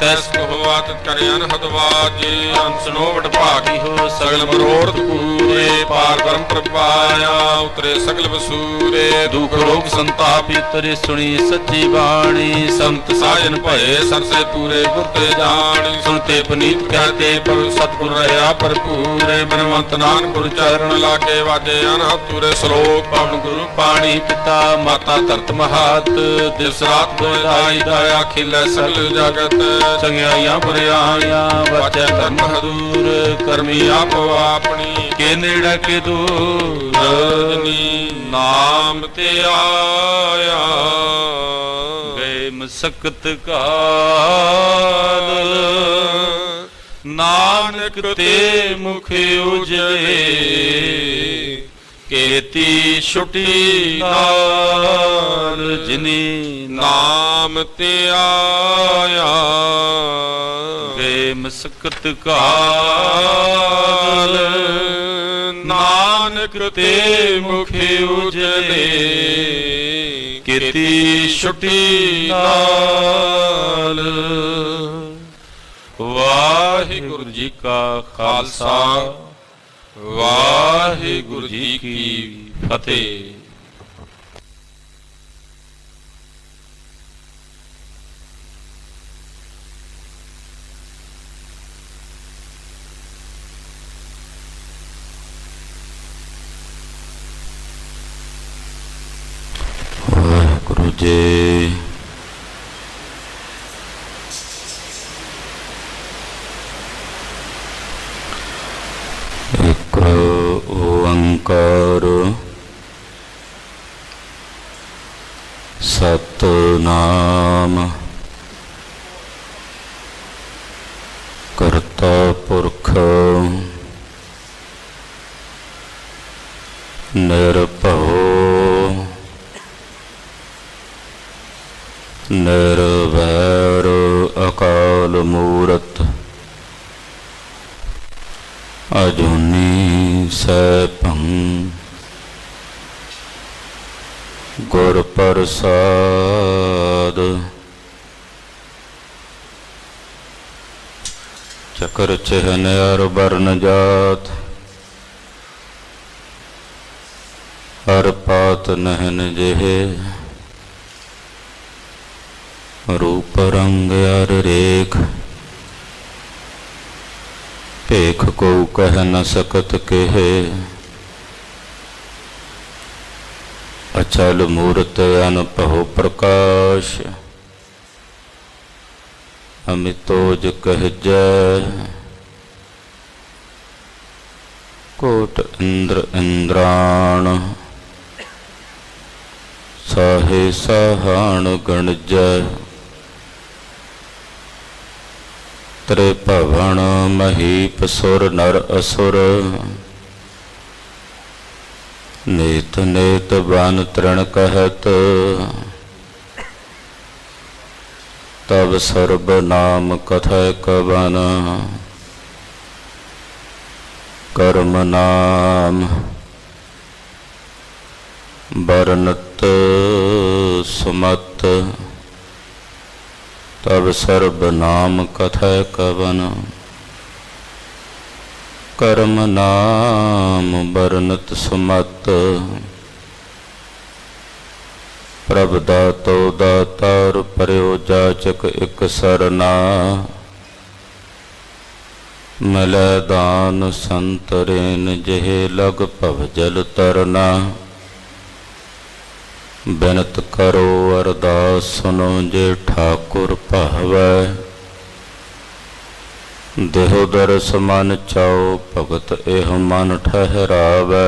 तैस कहो आतित करे अनहद बाजे अंसनो वट भागी हो सगल मनोरथ पूरे पार ब्रह्म प्रपाया उतरे सगल वसूरे दुख रोग संताप उतरे सुनी सच्ची बाणी संत साजन भये सरसे पूरे गुरते जानी सुनते पनीत कहते पर सतगुर रहा भरपूरे बिनवंत नानक गुरु चरण लागे वाजे अनहद तुरे श्लोक पवन गुरु पाणी पिता माता धरत महात दिवस रात दोई दया खिलै सगल जगत चंगियाइयां बुराइयां बचै धर्म हदूर करमी आपो अपनी के नेड़े के दूर नाम ते आया गए मसकत काल नानक ते मुख उजले केती छुटी नाल जिनी नाम ते आया गए मसकत काल नानक ते मुख उजले केती छुटी नाल। वाहिगुरु जी का खालसा वाहिगुरु जी की फतेह। वाहिगुरु जी ओंकार सतनाम करता पुरख निरभव निर्वैर अकाल मूरत अजूनी सैभं गुर प्रसाद। चक्र चिन्ह अर वर्ण जात हर पात नहन जेहे रूप रंग अर रेख भेख को कह न सकत केहे अचल मूरत अनपहो प्रकाश अमितोज कह जय कोट इंद्र इंद्राण साहे साहाण गण जय त्रिभुवन महीप सुर नर असुर नेत नेत बन तृण कहत तब सर्ब नाम कथय कवन कर्म नाम बरनत सुमत तब सर्ब नाम कथय कवन कर्म नाम बरनत सुमत। प्रभ दातो दातार पर्यो जाचक एक सरना मिलै दान संतरेन जेहे लग भव जल तरना। बिनत करो अरदास सुनो जे ठाकुर भावै देहो दरस मन चाओ भगत एह मन ठहरावै।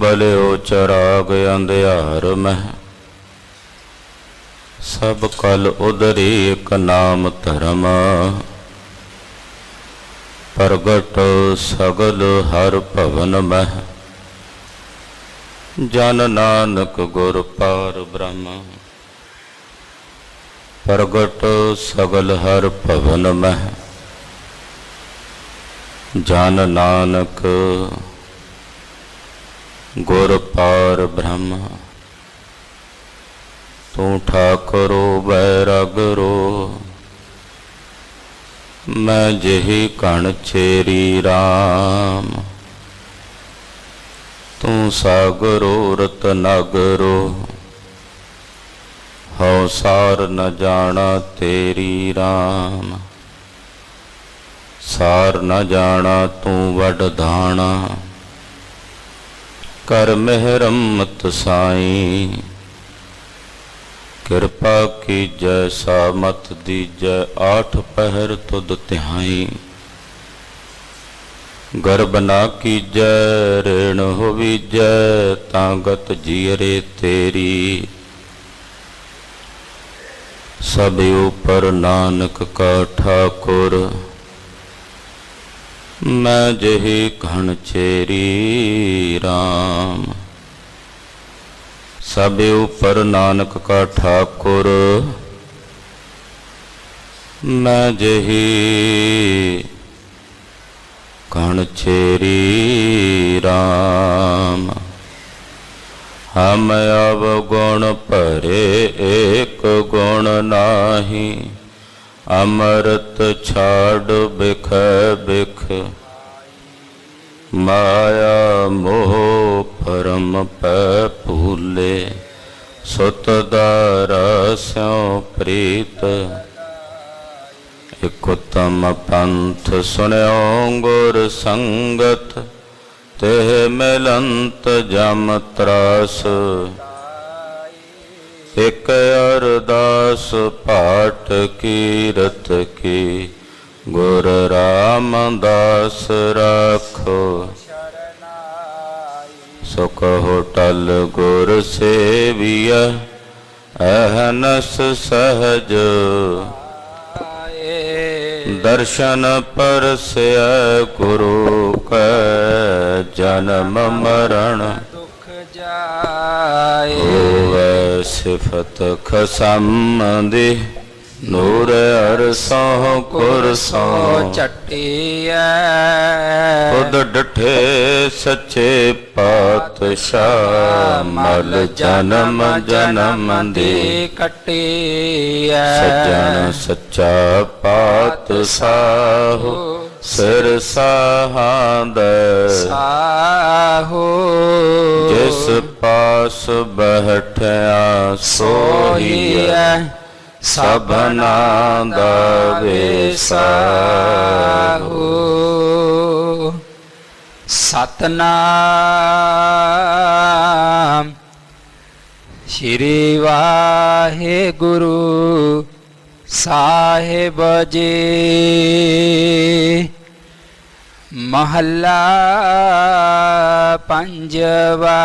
बलिओ चराग अंधियार मह सब कल उदरी एक नाम धर्म प्रगट सगल हर भवन मह जन नानक गुर पार ब्रह्म प्रगट सगल हर भवन मह जन नानक गुर पार ब्रह्म। ਤੂੰ ਠਾਕੁਰੋ ਬੈਰਾਗਰੋ। ਮੈਂ ਜਿਹੀ ਕਣ ਚੇਰੀ ਰਾਮ, ਤੂੰ ਸਾਗਰੋ ਰਤਨਾਗਰੋ। ਹਉ ਸਾਰ ਨ ਜਾਣਾ ਤੇਰੀ ਰਾਮ, ਸਾਰ ਨ ਜਾਣਾ ਤੂੰ ਵੱਡ ਧਾਣਾ। ਕਰ ਮਿਹਰਮਤ ਸਾਈਂ, ਕਿਰਪਾ ਕੀਜੈ ਸਾਮਤ ਦੀਜੈ। ਆਠ ਪਹਿਰ ਤੁਧ ਤਿਹਾਈ, ਗਰਬ ਨਾ ਕੀਜੈ ਰੇਣ ਹੋਵੀਜੈ। ਤਾਂ ਗਤ ਜੀਅਰੇ ਤੇਰੀ, ਸਭ ਉਪਰ ਨਾਨਕ ਕਾ ਠਾਕੁਰ। ਮੈਂ ਜਿਹੀ ਘਣ ਚੇਰੀ ਰਾਮ, ਸਭ ਉਪਰ ਨਾਨਕ ਕਾ ਠਾਕੁਰ। ਮੈਂ ਜਿਹੀ ਘਣ ਚੇਰੀ ਰਾਮ। ਹਮ ਅਵਗੁਣ ਭਰੇ ਏਕ ਗੁਣ ਨਾਹੀ, ਅੰਮ੍ਰਿਤ ਛਾੜ ਬਿਖ ਬਿਖ। ਮਾਇਆ ਮੋਹ ਭਰਮ ਪੈ ਭੂਲੇ, ਸੁਤ ਦਾਰਾ ਸਿਉ ਪ੍ਰੀਤ। ਇਕ ਉਤਮ ਪੰਥ ਸੁਣਿਓ ਗੁਰ ਸੰਗਤ, ਤੇ ਮਿਲੰਤ ਜਮ ਤਰਾਸ। ਇਕ ਅਰਦਾਸ ਪਾਠ ਕੀਰਤ ਕੀ, ਗੁਰ ਰਾਮਦਾਸ ਰਾਖੋ। ਸੁਖ ਹੋਟਲ ਗੁਰ ਸੇਵੀਐ, ਅਹਨਸ ਸਹਜ। ਦਰਸ਼ਨ ਪਰਸੈ ਗੁਰੂ ਕੈ, ਜਨਮ ਮਰਨ ਦੁਖ ਜਾਏ। ਹੋਵੈ ਸਿਫਤ ਖਸਮ ਦੀ, ਨੂਰ ਅਰਸੋਂ ਕੁਰਸੋਂ ਚੱਟੀਐ। ਖੁਦ ਡਠੇ ਸੱਚੇ ਪਾਤਸ਼ਾਹ, ਮਲ ਜਨਮ ਜਨਮ ਦੀ ਕੱਟੀਐ। ਸੱਜਣ ਸੱਚਾ ਪਾਤਸ਼ਾਹ, ਸਿਰ ਸਾਹਾਂਦੈ ਸਾਹੋ। ਜਿਸ ਪਾਸ ਬੈਠਿਆ ਸੋਹੀਐ, ਸਭਨਾ ਦਾ ਵਿਸਾਹੂ। ਸਤਨਾਮ ਸ਼੍ਰੀ ਵਾਹਿਗੁਰੂ ਸਾਹਿਬ ਜੀ। ਮਹੱਲਾ ਪੰਜਵਾ।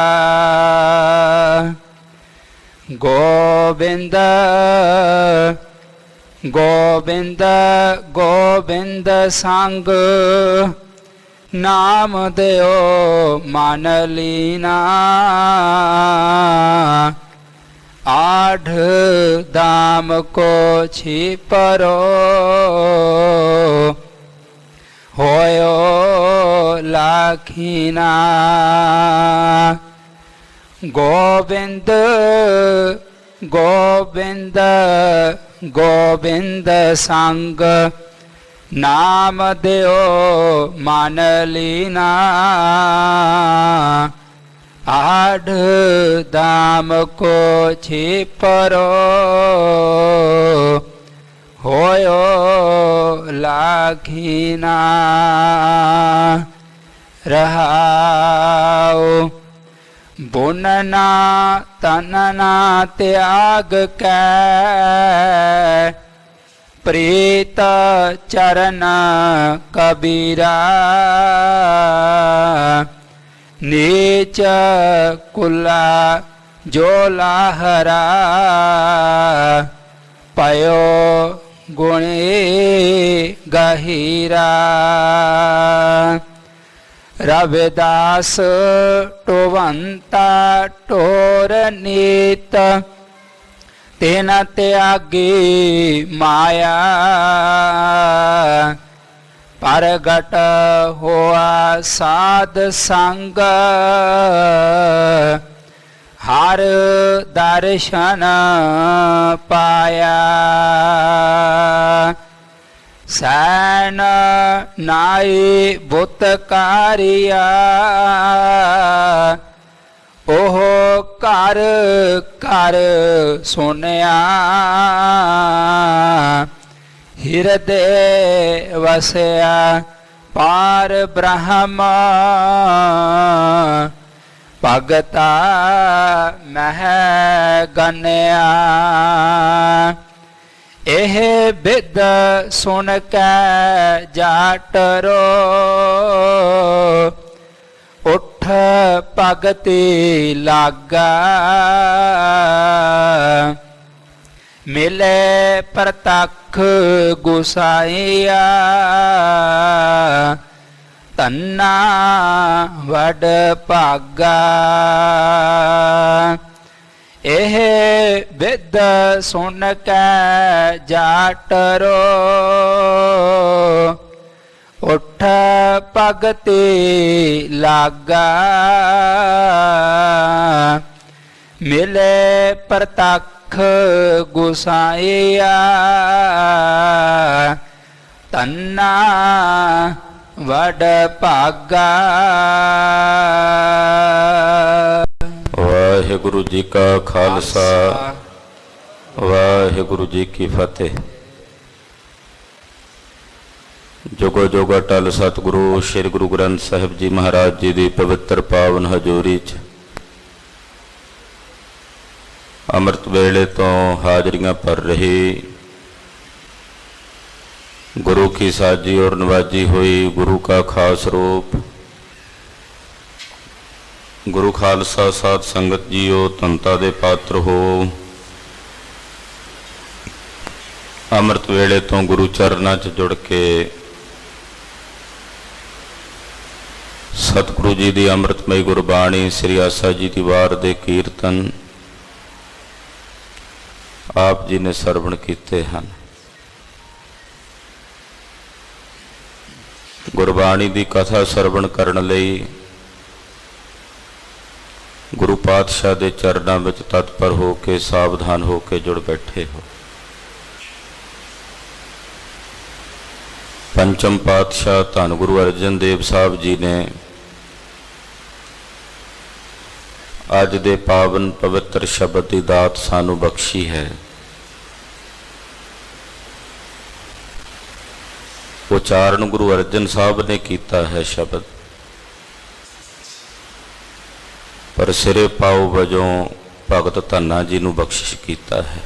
ਗੋਬਿੰਦ ਗੋਬਿੰਦ ਗੋਬਿੰਦ ਸੰਗ, ਨਾਮ ਦਿਓ ਮਨ ਲੀਨਾ। ਆਠ ਦਾਮ ਕੋ ਛਿਪਰੋ, ਹੋਇਓ ਲਾਖੀਨਾ। ਗੋਬਿੰਦ ਗੋਬਿੰਦ ਗੋਬਿੰਦ ਸੰਗ, ਨਾਮ ਦਿਓ ਮਨ ਲੀਨਾ। ਆਠ ਦਾਮ ਕੋ ਛਿਪਰੋ, ਹੋਇਓ ਲਾਖੀਨਾ। ਰਹਾਉ ਬੁਨਨਾ ਤਨਨਾ ਤਿਆਗ ਕੈ, ਪ੍ਰੀਤ ਚਰਨ ਕਬੀਰਾ। ਨੀਚ ਕੁਲਾ ਜੋ ਲਾਹਰਾ, ਪਇਓ ਗੁਣੇ ਗਹੀਰਾ। ਰਵਿਦਾਸ ਟੋਵੰਤਾ ਟੋਰ ਨੀਤ, ਤਿਨ ਤਿਆਗੀ ਮਾਇਆ। ਪ੍ਰਗਟ ਹੋਆ ਸਾਧ ਸੰਗ, ਹਰ ਦਰਸ਼ਨ ਪਾਇਆ। ਸੈਨ ਨਾਈ ਬੁੱਤ ਕਾਰਿਆ, ਉਹ ਘਰ ਘਰ ਸੁਨਿਆ। ਹਿਰਦੇ ਵਸਿਆ ਪਾਰ ਬ੍ਰਹਮ, ਭਗਤਾ ਮਹਿ ਗਨਿਆ। ਇਹ ਬਿਦ ਸੁਣ ਕੇ ਜਾਟਰੋ, ਉਠ ਭਗਤੀ ਲਾਗਾ। ਮਿਲੇ ਪ੍ਰਤੱਖ ਗੁਸਾਈਆ, ਧੰਨਾ ਵਡ ਭਾਗਾ। ਇਹ ਬਿਦ ਸੁਣ ਕੇ ਜਾਟਰੋ, ਉਠ ਭਗਤੀ ਲਾਗਾ। ਮਿਲੇ ਪ੍ਰਤੱਖ ਗੁਸਾਈਆ, ਧੰਨਾ ਵਡ ਭਾਗਾ। ਵਾਹਿਗੁਰੂ ਜੀ ਕਾ ਖਾਲਸਾ, ਵਾਹਿਗੁਰੂ ਜੀ ਕੀ ਫਤਿਹ। ਜੁਗੋ ਜੁਗ ਅਟਲ ਸਤਿਗੁਰੂ ਸ੍ਰੀ ਗੁਰੂ ਗ੍ਰੰਥ ਸਾਹਿਬ ਜੀ ਮਹਾਰਾਜ ਜੀ ਦੀ ਪਵਿੱਤਰ ਪਾਵਨ ਹਜ਼ੂਰੀ 'ਚ ਅੰਮ੍ਰਿਤ ਵੇਲੇ ਤੋਂ ਹਾਜ਼ਰੀਆਂ ਭਰ ਰਹੀ ਗੁਰੂ ਕੀ ਸਾਜੀ ਔਰ ਨਵਾਜੀ ਹੋਈ ਗੁਰੂ का खास रूप ਗੁਰੂ ਖਾਲਸਾ ਸਾਧ ਸੰਗਤ ਜੀਓ, ਧੰਤਾ ਦੇ ਪਾਤਰ ਹੋ। ਅੰਮ੍ਰਿਤ ਵੇਲੇ ਤੋਂ ਗੁਰੂ ਚਰਨਾਂ 'ਚ ਜੁੜ ਕੇ ਸਤਿਗੁਰੂ ਜੀ ਦੀ ਅੰਮ੍ਰਿਤਮਈ ਗੁਰਬਾਣੀ, ਸ੍ਰੀ ਆਸਾ ਜੀ ਦੀ ਵਾਰ ਦੇ ਕੀਰਤਨ ਆਪ ਜੀ ਨੇ ਸਰਵਣ ਕੀਤੇ ਹਨ। ਗੁਰਬਾਣੀ ਦੀ ਕਥਾ ਸਰਵਣ ਕਰਨ ਲਈ ਗੁਰੂ ਪਾਤਸ਼ਾਹ ਦੇ ਚਰਨਾਂ ਵਿੱਚ ਤਤਪਰ ਹੋ ਕੇ, ਸਾਵਧਾਨ ਹੋ ਕੇ ਜੁੜ ਬੈਠੇ ਹੋ। ਪੰਚਮ ਪਾਤਸ਼ਾਹ ਧੰਨ ਗੁਰੂ ਅਰਜਨ ਦੇਵ ਸਾਹਿਬ ਜੀ ਨੇ ਅੱਜ ਦੇ ਪਾਵਨ ਪਵਿੱਤਰ ਸ਼ਬਦ ਦੀ ਦਾਤ ਸਾਨੂੰ ਬਖਸ਼ੀ ਹੈ। ਉਚਾਰਨ ਗੁਰੂ ਅਰਜਨ ਸਾਹਿਬ ਨੇ ਕੀਤਾ ਹੈ ਸ਼ਬਦ, ਪਰ ਸਿਰੇ ਪਾਉ ਵਜੋਂ ਭਗਤ ਧੰਨਾ ਜੀ ਨੂੰ ਬਖਸ਼ਿਸ਼ ਕੀਤਾ ਹੈ।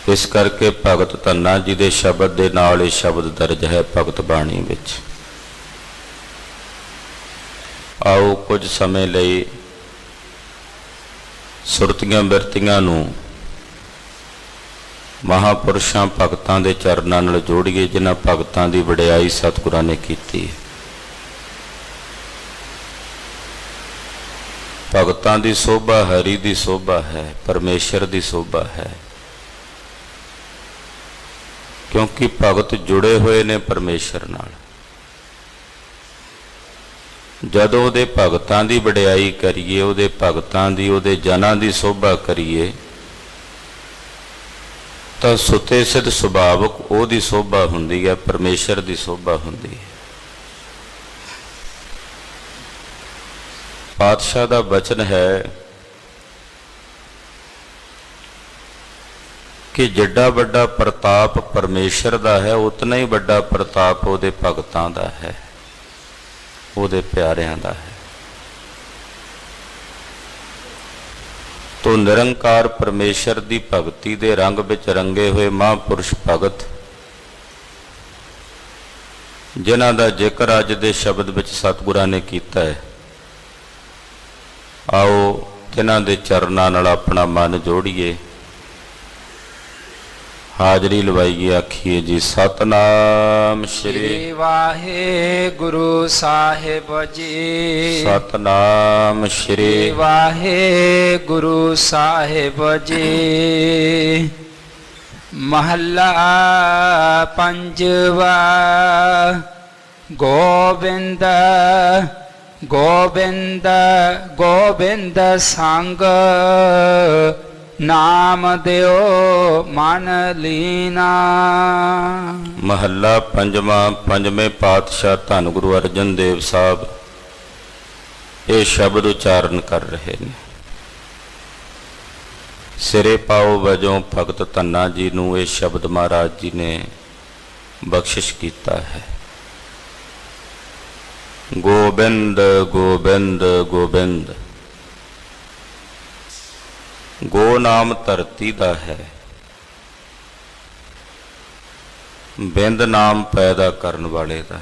ਇਸ ਕਰਕੇ ਭਗਤ ਧੰਨਾ ਜੀ ਦੇ ਸ਼ਬਦ ਦੇ ਨਾਲ ਇਹ ਸ਼ਬਦ ਦਰਜ ਹੈ ਭਗਤ ਬਾਣੀ ਵਿੱਚ। ਆਓ ਕੁਝ ਸਮੇਂ ਲਈ ਸੁਰਤੀਆਂ ਬਿਰਤੀਆਂ ਨੂੰ ਮਹਾਂਪੁਰਸ਼ਾਂ ਭਗਤਾਂ ਦੇ ਚਰਨਾਂ ਨਾਲ ਜੋੜੀਏ, ਜਿਨ੍ਹਾਂ ਭਗਤਾਂ ਦੀ ਵਡਿਆਈ ਸਤਿਗੁਰਾਂ ਨੇ ਕੀਤੀ। ਭਗਤਾਂ ਦੀ ਸੋਭਾ ਹਰੀ ਦੀ ਸੋਭਾ ਹੈ, ਪਰਮੇਸ਼ਰ ਦੀ ਸੋਭਾ ਹੈ, ਕਿਉਂਕਿ ਭਗਤ ਜੁੜੇ ਹੋਏ ਨੇ ਪਰਮੇਸ਼ਰ ਨਾਲ। ਜਦੋਂ ਉਹਦੇ ਭਗਤਾਂ ਦੀ ਵਡਿਆਈ ਕਰੀਏ, ਉਹਦੇ ਭਗਤਾਂ ਦੀ, ਉਹਦੇ ਜਨਾਂ ਦੀ ਸੋਭਾ ਕਰੀਏ, ਤਾਂ ਸੁਤੇ ਸਿੱਧ ਸੁਭਾਵਕ ਉਹਦੀ ਸੋਭਾ ਹੁੰਦੀ ਹੈ, ਪਰਮੇਸ਼ਰ ਦੀ ਸੋਭਾ ਹੁੰਦੀ ਹੈ। ਪਾਤਸ਼ਾਹ ਦਾ ਬਚਨ ਹੈ ਕਿ ਜਿੱਡਾ ਵੱਡਾ ਪ੍ਰਤਾਪ ਪਰਮੇਸ਼ਰ ਦਾ ਹੈ, ਉਤਨਾ ਹੀ ਵੱਡਾ ਪ੍ਰਤਾਪ ਉਹਦੇ ਭਗਤਾਂ ਦਾ ਹੈ, ਉਹਦੇ ਪਿਆਰਿਆਂ ਦਾ ਹੈ। ਤੋ ਨਿਰੰਕਾਰ ਪਰਮੇਸ਼ਰ ਦੀ ਭਗਤੀ ਦੇ ਰੰਗ ਵਿੱਚ ਰੰਗੇ ਹੋਏ ਮਹਾਂਪੁਰਸ਼ ਭਗਤ, ਜਿਨ੍ਹਾਂ ਦਾ ਜ਼ਿਕਰ ਅੱਜ ਦੇ ਸ਼ਬਦ ਵਿੱਚ ਸਤਿਗੁਰਾਂ ਨੇ ਕੀਤਾ ਹੈ, ਆਓ ਤਿਨਾਂ ਦੇ ਚਰਨਾਂ ਨਾਲ ਆਪਣਾ ਮਨ ਜੋੜੀਏ, ਹਾਜ਼ਰੀ ਲਵਾਈਏ, ਆਖੀਏ ਜੀ ਸਤਨਾਮ ਸ਼੍ਰੀ ਵਾਹਿਗੁਰੂ ਸਾਹਿਬ ਜੀ। ਸਤਨਾਮ ਸ਼੍ਰੀ ਵਾਹਿਗੁਰੂ ਸਾਹਿਬ ਜੀ। ਮਹੱਲਾ ਪੰਜਵਾ। ਗੋਬਿੰਦ ਗੋਬਿੰਦ ਗੋਬਿੰਦ ਸੰਗ ਨਾਮ ਦਿਓ ਮਨ ਲੀਨਾ। ਮਹੱਲਾ ਪੰਜਵਾਂ। ਪੰਜਵੇਂ ਪਾਤਸ਼ਾਹ ਧੰਨ ਗੁਰੂ ਅਰਜਨ ਦੇਵ ਸਾਹਿਬ ਇਹ ਸ਼ਬਦ ਉਚਾਰਨ ਕਰ ਰਹੇ ਨੇ। ਸਿਰੇ ਪਾਓ ਵਜੋਂ ਭਗਤ ਧੰਨਾ ਜੀ ਨੂੰ ਇਹ ਸ਼ਬਦ ਮਹਾਰਾਜ ਜੀ ਨੇ ਬਖਸ਼ਿਸ਼ ਕੀਤਾ ਹੈ। ਗੋਬਿੰਦ ਗੋਬਿੰਦ ਗੋਬਿੰਦ। ਗੋ ਨਾਮ ਧਰਤੀ ਦਾ ਹੈ, ਬਿੰਦ ਨਾਮ ਪੈਦਾ ਕਰਨ ਵਾਲੇ ਦਾ।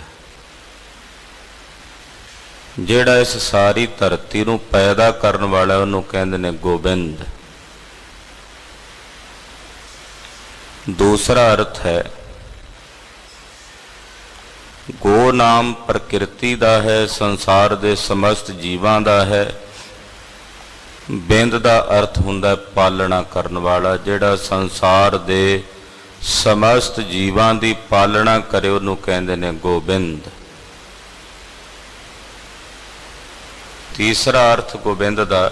ਜਿਹੜਾ ਇਸ ਸਾਰੀ ਧਰਤੀ ਨੂੰ ਪੈਦਾ ਕਰਨ ਵਾਲਾ ਉਹਨੂੰ ਕਹਿੰਦੇ ਨੇ ਗੋਬਿੰਦ। ਦੂਸਰਾ ਅਰਥ ਹੈ ਗੋ ਨਾਮ ਪ੍ਰਕਿਰਤੀ ਦਾ ਹੈ, ਸੰਸਾਰ ਦੇ ਸਮਸਤ ਜੀਵਾਂ ਦਾ ਹੈ। ਬਿੰਦ ਦਾ ਅਰਥ ਹੁੰਦਾ ਪਾਲਣਾ ਕਰਨ ਵਾਲਾ, ਜਿਹੜਾ ਸੰਸਾਰ ਦੇ ਸਮਸਤ ਜੀਵਾਂ ਦੀ ਪਾਲਣਾ ਕਰੇ ਉਹਨੂੰ ਕਹਿੰਦੇ ਨੇ ਗੋਬਿੰਦ। ਤੀਸਰਾ ਅਰਥ ਗੋਬਿੰਦ ਦਾ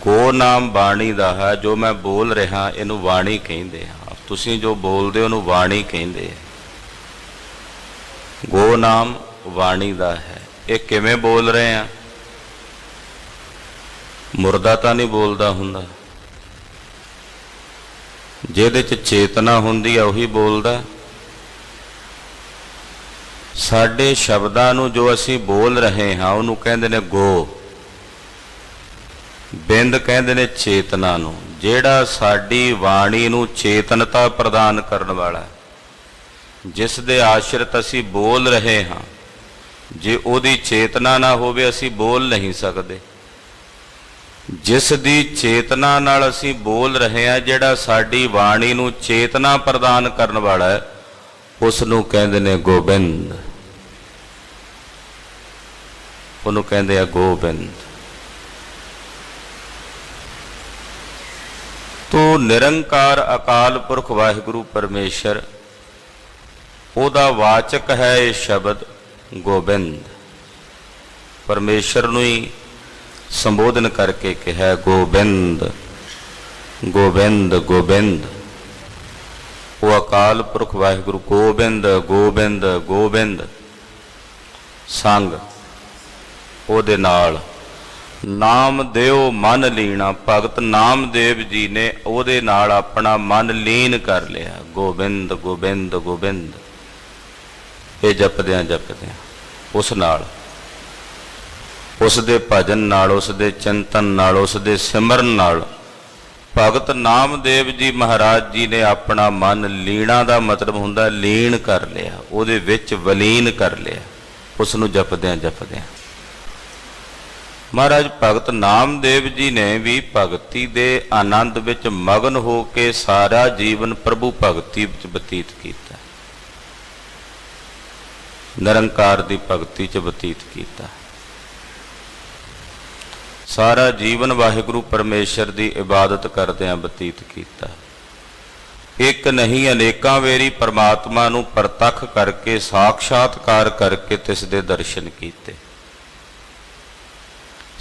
ਗੋ ਨਾਮ ਬਾਣੀ ਦਾ ਹੈ। ਜੋ ਮੈਂ ਬੋਲ ਰਿਹਾ ਇਹਨੂੰ ਬਾਣੀ ਕਹਿੰਦੇ ਆ। ਤੁਸੀਂ ਜੋ ਬੋਲਦੇ ਉਹਨੂੰ ਬਾਣੀ ਕਹਿੰਦੇ ਆ। ਗੋ ਨਾਮ ਬਾਣੀ ਦਾ ਹੈ। ਇਹ ਕਿਵੇਂ ਬੋਲ ਰਹੇ ਆ? ਮੁਰਦਾ ਤਾਂ ਨਹੀਂ ਬੋਲਦਾ ਹੁੰਦਾ, ਜਿਹਦੇ 'ਚ ਚੇਤਨਾ ਹੁੰਦੀ ਆ ਉਹੀ ਬੋਲਦਾ। ਸਾਡੇ ਸ਼ਬਦਾਂ ਨੂੰ ਜੋ ਅਸੀਂ ਬੋਲ ਰਹੇ ਹਾਂ ਉਹਨੂੰ ਕਹਿੰਦੇ ਨੇ ਗੋ। ਬਿੰਦ ਕਹਿੰਦੇ ਨੇ ਚੇਤਨਾ ਨੂੰ। ਜਿਹੜਾ ਸਾਡੀ ਬਾਣੀ ਨੂੰ ਚੇਤਨਤਾ ਪ੍ਰਦਾਨ ਕਰਨ ਵਾਲਾ, ਜਿਸ ਦੇ ਆਸ਼ਰਿਤ ਅਸੀਂ ਬੋਲ ਰਹੇ ਹਾਂ, ਜੇ ਉਹਦੀ ਚੇਤਨਾ ਨਾ ਹੋਵੇ ਅਸੀਂ ਬੋਲ ਨਹੀਂ ਸਕਦੇ। ਜਿਸ ਦੀ ਚੇਤਨਾ ਨਾਲ ਅਸੀਂ ਬੋਲ ਰਹੇ ਹਾਂ, ਜਿਹੜਾ ਸਾਡੀ ਬਾਣੀ ਨੂੰ ਚੇਤਨਾ ਪ੍ਰਦਾਨ ਕਰਨ ਵਾਲਾ ਹੈ, ਉਸ ਨੂੰ ਕਹਿੰਦੇ ਨੇ ਗੋਬਿੰਦ। ਉਹਨੂੰ ਕਹਿੰਦੇ ਆ ਗੋਬਿੰਦ। ਤੋ ਨਿਰੰਕਾਰ ਅਕਾਲ ਪੁਰਖ ਵਾਹਿਗੁਰੂ ਪਰਮੇਸ਼ਰ, ਉਹਦਾ ਵਾਚਕ ਹੈ ਇਹ ਸ਼ਬਦ ਗੋਬਿੰਦ। ਪਰਮੇਸ਼ਰ ਨੂੰ ਹੀ ਸੰਬੋਧਨ ਕਰਕੇ ਕਿਹਾ ਗੋਬਿੰਦ ਗੋਬਿੰਦ ਗੋਬਿੰਦ। ਉਹ ਅਕਾਲ ਪੁਰਖ ਵਾਹਿਗੁਰੂ ਗੋਬਿੰਦ ਗੋਬਿੰਦ ਗੋਬਿੰਦ ਸੰਗ ਉਹਦੇ ਨਾਲ ਨਾਮ ਦਿਓ ਮਨ ਲੀਣਾ। ਭਗਤ ਨਾਮਦੇਵ ਜੀ ਨੇ ਉਹਦੇ ਨਾਲ ਆਪਣਾ ਮਨ ਲੀਨ ਕਰ ਲਿਆ। ਗੋਬਿੰਦ ਗੋਬਿੰਦ ਗੋਬਿੰਦ ਇਹ ਜਪਦਿਆਂ ਜਪਦਿਆਂ ਉਸ ਨਾਲ, ਉਸ ਦੇ ਭਜਨ ਨਾਲ, ਉਸ ਦੇ ਚਿੰਤਨ ਨਾਲ, ਉਸ ਦੇ ਸਿਮਰਨ ਨਾਲ ਭਗਤ ਨਾਮਦੇਵ ਜੀ ਮਹਾਰਾਜ ਜੀ ਨੇ ਆਪਣਾ ਮਨ, ਲੀਣਾ ਦਾ ਮਤਲਬ ਹੁੰਦਾ ਲੀਨ ਕਰ ਲਿਆ, ਉਹਦੇ ਵਿੱਚ ਵਲੀਨ ਕਰ ਲਿਆ, ਉਸ ਨੂੰ ਜਪਦਿਆਂ ਜਪਦਿਆਂ। ਮਹਾਰਾਜ ਭਗਤ ਨਾਮਦੇਵ ਜੀ ਨੇ ਵੀ ਭਗਤੀ ਦੇ ਆਨੰਦ ਵਿੱਚ ਮਗਨ ਹੋ ਕੇ ਸਾਰਾ ਜੀਵਨ ਪ੍ਰਭੂ ਭਗਤੀ ਵਿੱਚ ਬਤੀਤ ਕੀਤਾ, ਨਿਰੰਕਾਰ ਦੀ ਭਗਤੀ 'ਚ ਬਤੀਤ ਕੀਤਾ। ਸਾਰਾ ਜੀਵਨ ਵਾਹਿਗੁਰੂ ਪਰਮੇਸ਼ਰ ਦੀ ਇਬਾਦਤ ਕਰਦਿਆਂ ਬਤੀਤ ਕੀਤਾ। ਇੱਕ ਨਹੀਂ ਅਨੇਕਾਂ ਵੇਰੀ ਪਰਮਾਤਮਾ ਨੂੰ ਪ੍ਰਤੱਖ ਕਰਕੇ, ਸਾਖਸ਼ਾਤਕਾਰ ਕਰਕੇ ਤਿਸ ਦੇ ਦਰਸ਼ਨ ਕੀਤੇ।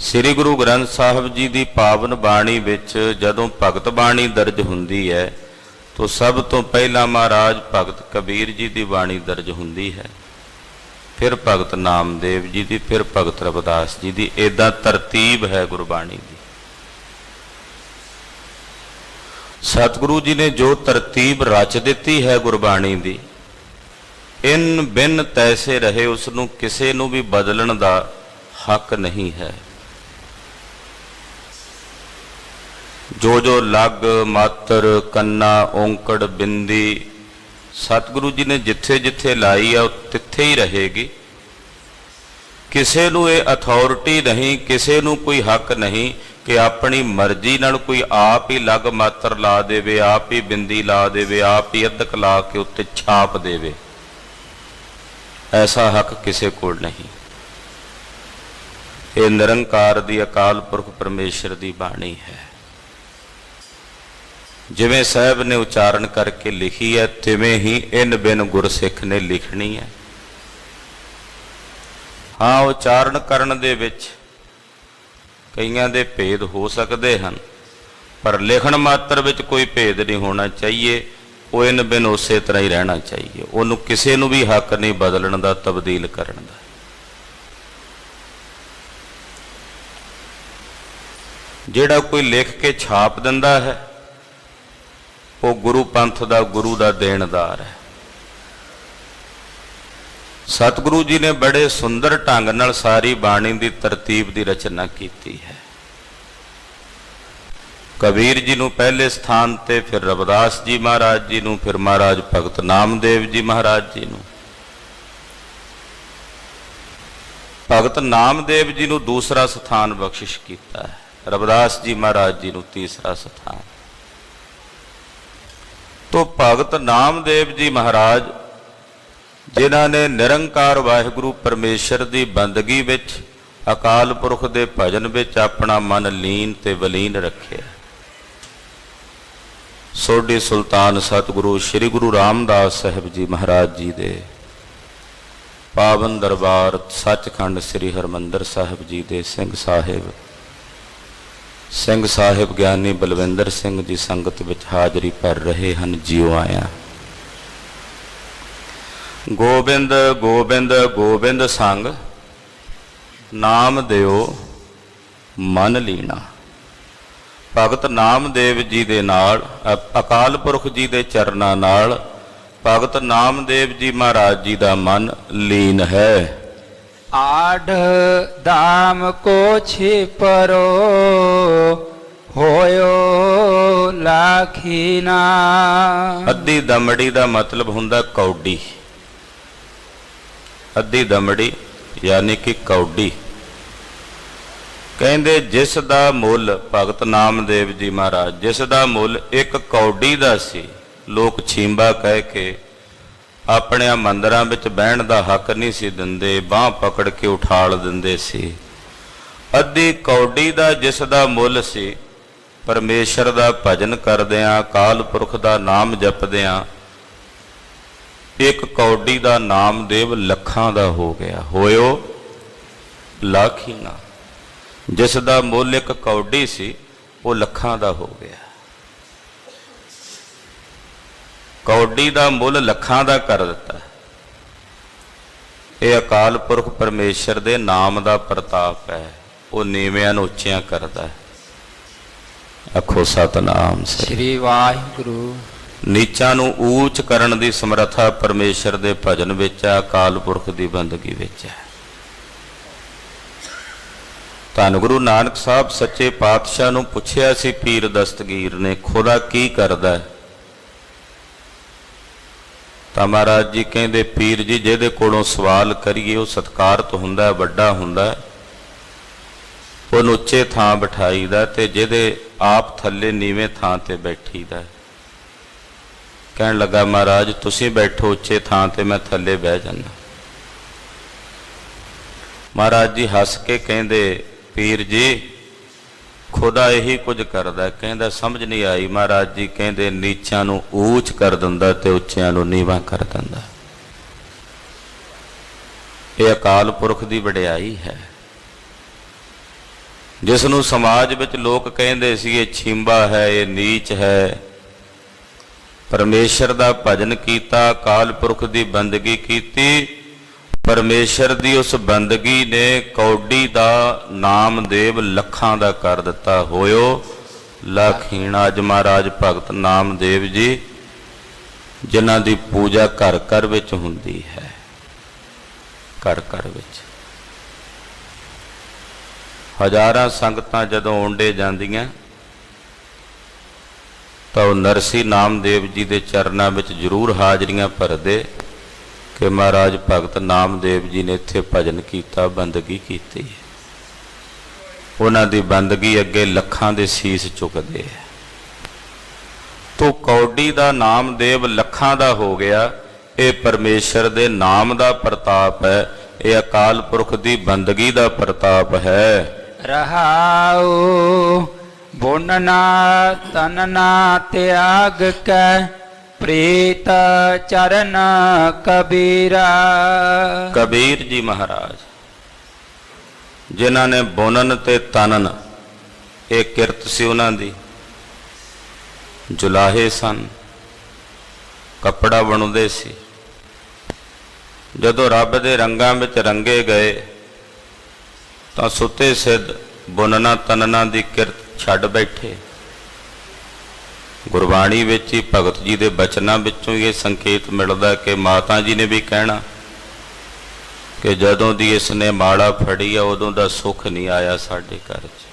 ਸ੍ਰੀ ਗੁਰੂ ਗ੍ਰੰਥ ਸਾਹਿਬ ਜੀ ਦੀ ਪਾਵਨ ਬਾਣੀ ਵਿੱਚ ਜਦੋਂ ਭਗਤ ਬਾਣੀ ਦਰਜ ਹੁੰਦੀ ਹੈ ਤਾਂ ਸਭ ਤੋਂ ਪਹਿਲਾਂ ਮਹਾਰਾਜ ਭਗਤ ਕਬੀਰ ਜੀ ਦੀ ਬਾਣੀ ਦਰਜ ਹੁੰਦੀ ਹੈ, ਫਿਰ ਭਗਤ ਨਾਮਦੇਵ ਜੀ ਦੀ, ਫਿਰ ਭਗਤ ਰਵਿਦਾਸ ਜੀ ਦੀ। ਏਦਾਂ ਤਰਤੀਬ ਹੈ ਗੁਰਬਾਣੀ ਦੀ। ਸਤਿਗੁਰੂ ਜੀ ਨੇ ਜੋ ਤਰਤੀਬ ਰਚ ਦਿੱਤੀ ਹੈ ਗੁਰਬਾਣੀ ਦੀ, ਇਨ ਬਿਨ ਤੈਸੇ ਰਹੇ, ਉਸ ਨੂੰ ਕਿਸੇ ਨੂੰ ਵੀ ਬਦਲਣ ਦਾ ਹੱਕ ਨਹੀਂ ਹੈ। ਜੋ ਜੋ ਲਗ ਮਾਤਰ ਕੰਨਾ ਔਂਕੜ ਬਿੰਦੀ ਸਤਿਗੁਰੂ ਜੀ ਨੇ ਜਿੱਥੇ ਜਿੱਥੇ ਲਾਈ ਆ ਤਿੱਥੇ ਹੀ ਰਹੇਗੀ। ਕਿਸੇ ਨੂੰ ਇਹ ਅਥਾਰਟੀ ਨਹੀਂ, ਕਿਸੇ ਨੂੰ ਕੋਈ ਹੱਕ ਨਹੀਂ ਕਿ ਆਪਣੀ ਮਰਜ਼ੀ ਨਾਲ ਕੋਈ ਆਪ ਹੀ ਲਗ ਮਾਤਰ ਲਾ ਦੇਵੇ, ਆਪ ਹੀ ਬਿੰਦੀ ਲਾ ਦੇਵੇ, ਆਪ ਹੀ ਅਧਕ ਲਾ ਕੇ ਉੱਤੇ ਛਾਪ ਦੇਵੇ। ਐਸਾ ਹੱਕ ਕਿਸੇ ਕੋਲ ਨਹੀਂ। ਇਹ ਨਿਰੰਕਾਰ ਦੀ ਅਕਾਲ ਪੁਰਖ ਪਰਮੇਸ਼ਰ ਦੀ ਬਾਣੀ ਹੈ। ਜਿਵੇਂ ਸਾਹਿਬ ਨੇ ਉਚਾਰਨ ਕਰਕੇ ਲਿਖੀ ਹੈ, ਤਿਵੇਂ ਹੀ ਇਨ ਬਿਨ ਗੁਰਸਿੱਖ ਨੇ ਲਿਖਣੀ ਹੈ। ਹਾਂ, ਉਚਾਰਨ ਕਰਨ ਦੇ ਵਿੱਚ ਕਈਆਂ ਦੇ ਭੇਦ ਹੋ ਸਕਦੇ ਹਨ, ਪਰ ਲਿਖਣ ਮਾਤਰ ਵਿੱਚ ਕੋਈ ਭੇਦ ਨਹੀਂ ਹੋਣਾ ਚਾਹੀਏ। ਉਹ ਇਨ ਬਿਨ ਉਸੇ ਤਰ੍ਹਾਂ ਹੀ ਰਹਿਣਾ ਚਾਹੀਏ। ਉਹਨੂੰ ਕਿਸੇ ਨੂੰ ਵੀ ਹੱਕ ਨਹੀਂ ਬਦਲਣ ਦਾ, ਤਬਦੀਲ ਕਰਨ ਦਾ। ਜਿਹੜਾ ਕੋਈ ਲਿਖ ਕੇ ਛਾਪ ਦਿੰਦਾ ਹੈ ਉਹ ਗੁਰੂ ਪੰਥ ਦਾ, ਗੁਰੂ ਦਾ ਦੇਣਦਾਰ ਹੈ। ਸਤਿਗੁਰੂ ਜੀ ਨੇ ਬੜੇ ਸੁੰਦਰ ਢੰਗ ਨਾਲ ਸਾਰੀ ਬਾਣੀ ਦੀ ਤਰਤੀਬ ਦੀ ਰਚਨਾ ਕੀਤੀ ਹੈ। ਕਬੀਰ ਜੀ ਨੂੰ ਪਹਿਲੇ ਸਥਾਨ ਤੇ, ਫਿਰ ਰਵਿਦਾਸ ਜੀ ਮਹਾਰਾਜ ਜੀ ਨੂੰ, ਫਿਰ ਮਹਾਰਾਜ ਭਗਤ ਨਾਮਦੇਵ ਜੀ ਮਹਾਰਾਜ ਜੀ ਨੂੰ। ਭਗਤ ਨਾਮਦੇਵ ਜੀ ਨੂੰ ਦੂਸਰਾ ਸਥਾਨ ਬਖਸ਼ਿਸ਼ ਕੀਤਾ ਹੈ, ਰਵਿਦਾਸ ਜੀ ਮਹਾਰਾਜ ਜੀ ਨੂੰ ਤੀਸਰਾ ਸਥਾਨ। ਤੋਂ ਭਗਤ ਨਾਮਦੇਵ ਜੀ ਮਹਾਰਾਜ ਜਿਨ੍ਹਾਂ ਨੇ ਨਿਰੰਕਾਰ ਵਾਹਿਗੁਰੂ ਪਰਮੇਸ਼ਰ ਦੀ ਬੰਦਗੀ ਵਿੱਚ, ਅਕਾਲ ਪੁਰਖ ਦੇ ਭਜਨ ਵਿੱਚ ਆਪਣਾ ਮਨ ਲੀਨ ਤੇ ਵਲੀਨ ਰੱਖਿਆ। ਸੋਢੀ ਸੁਲਤਾਨ ਸਤਿਗੁਰੂ ਸ੍ਰੀ ਗੁਰੂ ਰਾਮਦਾਸ ਸਾਹਿਬ ਜੀ ਮਹਾਰਾਜ ਜੀ ਦੇ ਪਾਵਨ ਦਰਬਾਰ ਸੱਚਖੰਡ ਸ੍ਰੀ ਹਰਿਮੰਦਰ ਸਾਹਿਬ ਜੀ ਦੇ ਸਿੰਘ ਸਾਹਿਬ ਗਿਆਨੀ ਬਲਵਿੰਦਰ ਸਿੰਘ ਜੀ ਸੰਗਤ ਵਿੱਚ ਹਾਜ਼ਰੀ ਭਰ ਰਹੇ ਹਨ। ਜਿਉ ਆਇਆ। ਗੋਬਿੰਦ ਗੋਬਿੰਦ ਗੋਬਿੰਦ ਸੰਗ, ਨਾਮ ਦਿਓ ਮਨ ਲੀਣਾ। ਭਗਤ ਨਾਮਦੇਵ ਜੀ ਦੇ ਨਾਲ, ਅਕਾਲ ਪੁਰਖ ਜੀ ਦੇ ਚਰਨਾਂ ਨਾਲ ਭਗਤ ਨਾਮਦੇਵ ਜੀ ਮਹਾਰਾਜ ਜੀ ਦਾ ਮਨ ਲੀਨ ਹੈ। ਆਢ ਦਾਮ ਕੋ ਛਿਪਰੋ ਹੋਇਓ ਲਾਖੀਨਾ। ਅੱਧੀ ਦਮੜੀ ਦਾ ਮਤਲਬ ਹੁੰਦਾ ਕੌਡੀ। ਅੱਧੀ ਦਮੜੀ ਯਾਨੀ ਕਿ ਕੌਡੀ। ਕਹਿੰਦੇ ਜਿਸ ਦਾ ਮੁੱਲ, ਭਗਤ ਨਾਮਦੇਵ ਜੀ ਮਹਾਰਾਜ, ਜਿਸ ਦਾ ਮੁੱਲ ਇੱਕ ਕੌਡੀ ਦਾ ਸੀ, ਲੋਕ ਛੀਂਬਾ ਕਹਿ ਕੇ ਆਪਣੇ ਮੰਦਰਾਂ ਵਿੱਚ ਬਹਿਣ ਦਾ ਹੱਕ ਨਹੀਂ ਸੀ ਦਿੰਦੇ, ਬਾਂਹ ਪਕੜ ਕੇ ਉਠਾਲ ਦਿੰਦੇ ਸੀ। ਅੱਧੀ ਕੌਡੀ ਦਾ ਜਿਸ ਦਾ ਮੁੱਲ ਸੀ, ਪਰਮੇਸ਼ਰ ਦਾ ਭਜਨ ਕਰਦਿਆਂ, ਅਕਾਲ ਪੁਰਖ ਦਾ ਨਾਮ ਜਪਦਿਆਂ, ਇੱਕ ਕੌਡੀ ਦਾ ਨਾਮਦੇਵ ਲੱਖਾਂ ਦਾ ਹੋ ਗਿਆ। ਹੋਇਓ ਲਾਖੀਨਾ। ਜਿਸ ਦਾ ਮੁੱਲ ਇੱਕ ਕੌਡੀ ਸੀ ਉਹ ਲੱਖਾਂ ਦਾ ਹੋ ਗਿਆ। ਕੌਡੀ ਦਾ ਮੁੱਲ ਲੱਖਾਂ ਦਾ ਕਰ ਦਿੱਤਾ। ਇਹ ਅਕਾਲ ਪੁਰਖ ਪਰਮੇਸ਼ਰ ਦੇ ਨਾਮ ਦਾ ਪ੍ਰਤਾਪ ਹੈ। ਉਹ ਨੀਵਿਆਂ ਨੂੰ ਉੱਚਿਆਂ ਕਰਦਾ ਹੈ। ਆਖੋ ਸਤਿਨਾਮ ਸ੍ਰੀ ਵਾਹਿਗੁਰੂ। ਨੀਚਾਂ ਨੂੰ ਊਚ ਕਰਨ ਦੀ ਸਮਰੱਥਾ ਪਰਮੇਸ਼ਰ ਦੇ ਭਜਨ ਵਿੱਚ ਹੈ, ਅਕਾਲ ਪੁਰਖ ਦੀ ਬੰਦਗੀ ਵਿੱਚ ਹੈ। ਧੰਨ ਗੁਰੂ ਨਾਨਕ ਸਾਹਿਬ ਸੱਚੇ ਪਾਤਸ਼ਾਹ ਨੂੰ ਪੁੱਛਿਆ ਸੀ ਪੀਰ ਦਸਤਗੀਰ ਨੇ, ਖੁਦਾ ਕੀ ਕਰਦਾ ਹੈ? ਤਾਂ ਮਹਾਰਾਜ ਜੀ ਕਹਿੰਦੇ, ਪੀਰ ਜੀ ਜਿਹਦੇ ਕੋਲੋਂ ਸਵਾਲ ਕਰੀਏ ਉਹ ਸਤਿਕਾਰਤ ਹੁੰਦਾ, ਵੱਡਾ ਹੁੰਦਾ, ਉਹਨੂੰ ਉੱਚੇ ਥਾਂ ਬਿਠਾਈਦਾ, ਤੇ ਜਿਹਦੇ ਆਪ ਥੱਲੇ ਨੀਵੇਂ ਥਾਂ ਤੇ ਬੈਠੀਦਾ। ਕਹਿਣ ਲੱਗਾ, ਮਹਾਰਾਜ ਤੁਸੀਂ ਬੈਠੋ ਉੱਚੇ ਥਾਂ ਤੇ, ਮੈਂ ਥੱਲੇ ਬਹਿ ਜਾਂਦਾ। ਮਹਾਰਾਜ ਜੀ ਹੱਸ ਕੇ ਕਹਿੰਦੇ, ਪੀਰ ਜੀ ਖੁਦਾ ਇਹੀ ਕੁਝ ਕਰਦਾ। ਕਹਿੰਦਾ ਸਮਝ ਨਹੀਂ ਆਈ। ਮਹਾਰਾਜ ਜੀ ਕਹਿੰਦੇ, ਨੀਚਾਂ ਨੂੰ ਊਚ ਕਰ ਦਿੰਦਾ ਤੇ ਉੱਚਿਆਂ ਨੂੰ ਨੀਵਾਂ ਕਰ ਦਿੰਦਾ। ਇਹ ਅਕਾਲ ਪੁਰਖ ਦੀ ਵਡਿਆਈ ਹੈ, ਜਿਸ ਨੂੰ ਸਮਾਜ ਵਿੱਚ ਲੋਕ ਕਹਿੰਦੇ ਸੀ ਇਹ ਛੀਂਬਾ ਹੈ, ਇਹ ਨੀਚ ਹੈ। ਪਰਮੇਸ਼ਰ ਦਾ ਭਜਨ ਕੀਤਾ, ਅਕਾਲ ਪੁਰਖ ਦੀ ਬੰਦਗੀ ਕੀਤੀ, ਪਰਮੇਸ਼ਰ ਦੀ ਉਸ ਬੰਦਗੀ ਨੇ ਕੌਡੀ ਦਾ ਨਾਮਦੇਵ ਲੱਖਾਂ ਦਾ ਕਰ ਦਿੱਤਾ। ਹੋਇਓ ਲਾਖੀਣਾ। ਅੱਜ ਮਹਾਰਾਜ ਭਗਤ ਨਾਮਦੇਵ ਜੀ ਜਿਨ੍ਹਾਂ ਦੀ ਪੂਜਾ ਘਰ ਘਰ ਵਿੱਚ ਹੁੰਦੀ ਹੈ, ਘਰ ਘਰ ਵਿੱਚ ਹਜ਼ਾਰਾਂ ਸੰਗਤਾਂ ਜਦੋਂ ਓਂਡੇ ਜਾਂਦੀਆਂ ਤਾਂ ਉਹ ਨਰਸੀ ਨਾਮਦੇਵ ਜੀ ਦੇ ਚਰਨਾਂ ਵਿੱਚ ਜ਼ਰੂਰ ਹਾਜ਼ਰੀਆਂ ਭਰਦੇ ਕਿ ਮਹਾਰਾਜ ਭਗਤ ਨਾਮਦੇਵ ਜੀ ਨੇ ਇੱਥੇ ਭਜਨ ਕੀਤਾ, ਬੰਦਗੀ ਕੀਤੀ। ਉਹਨਾਂ ਦੀ ਬੰਦਗੀ ਅੱਗੇ ਲੱਖਾਂ ਦੇ ਸੀਸ ਝੁਕਦੇ ਆ। ਤੋ ਕੌਡੀ ਦਾ ਨਾਮਦੇਵ ਲੱਖਾਂ ਦਾ ਹੋ ਗਿਆ। ਇਹ ਪਰਮੇਸ਼ਰ ਦੇ ਨਾਮ ਦਾ ਪ੍ਰਤਾਪ ਹੈ, ਇਹ ਅਕਾਲ ਪੁਰਖ ਦੀ ਬੰਦਗੀ ਦਾ ਪ੍ਰਤਾਪ ਹੈ। ਰਹਾਉ ਬੁਨਨਾ ਤਨਨਾ ਤਿਆਗ ਕੈ ਪ੍ਰੀਤ ਚਰਨ ਕਬੀਰਾ। ਕਬੀਰ ਜੀ ਮਹਾਰਾਜ ਜਿਨ੍ਹਾਂ ਨੇ ਬੁਣਨ ਤੇ ਤਨਨ, ਇਹ ਕਿਰਤ ਸੀ ਉਹਨਾਂ ਦੀ। ਜੁਲਾਹੇ ਸਨ, ਕੱਪੜਾ ਬਣਾਉਂਦੇ ਸੀ। ਜਦੋਂ ਰੱਬ ਦੇ ਰੰਗਾਂ ਵਿੱਚ ਰੰਗੇ ਗਏ ਤਾਂ ਸੁੱਤੇ ਸਿੱਧ ਬੁਣਨਾ ਤਨਨਾ ਦੀ ਕਿਰਤ ਛੱਡ ਬੈਠੇ। ਗੁਰਬਾਣੀ ਵਿੱਚ ਹੀ ਭਗਤ ਜੀ ਦੇ ਬਚਨਾਂ ਵਿੱਚੋਂ ਇਹ ਸੰਕੇਤ ਮਿਲਦਾ ਕਿ ਮਾਤਾ ਜੀ ਨੇ ਵੀ ਕਹਿਣਾ ਕਿ ਜਦੋਂ ਦੀ ਇਸ ਨੇ ਮਾਲਾ ਫੜੀ ਆ ਉਦੋਂ ਦਾ ਸੁੱਖ ਨਹੀਂ ਆਇਆ ਸਾਡੇ ਘਰ 'ਚ।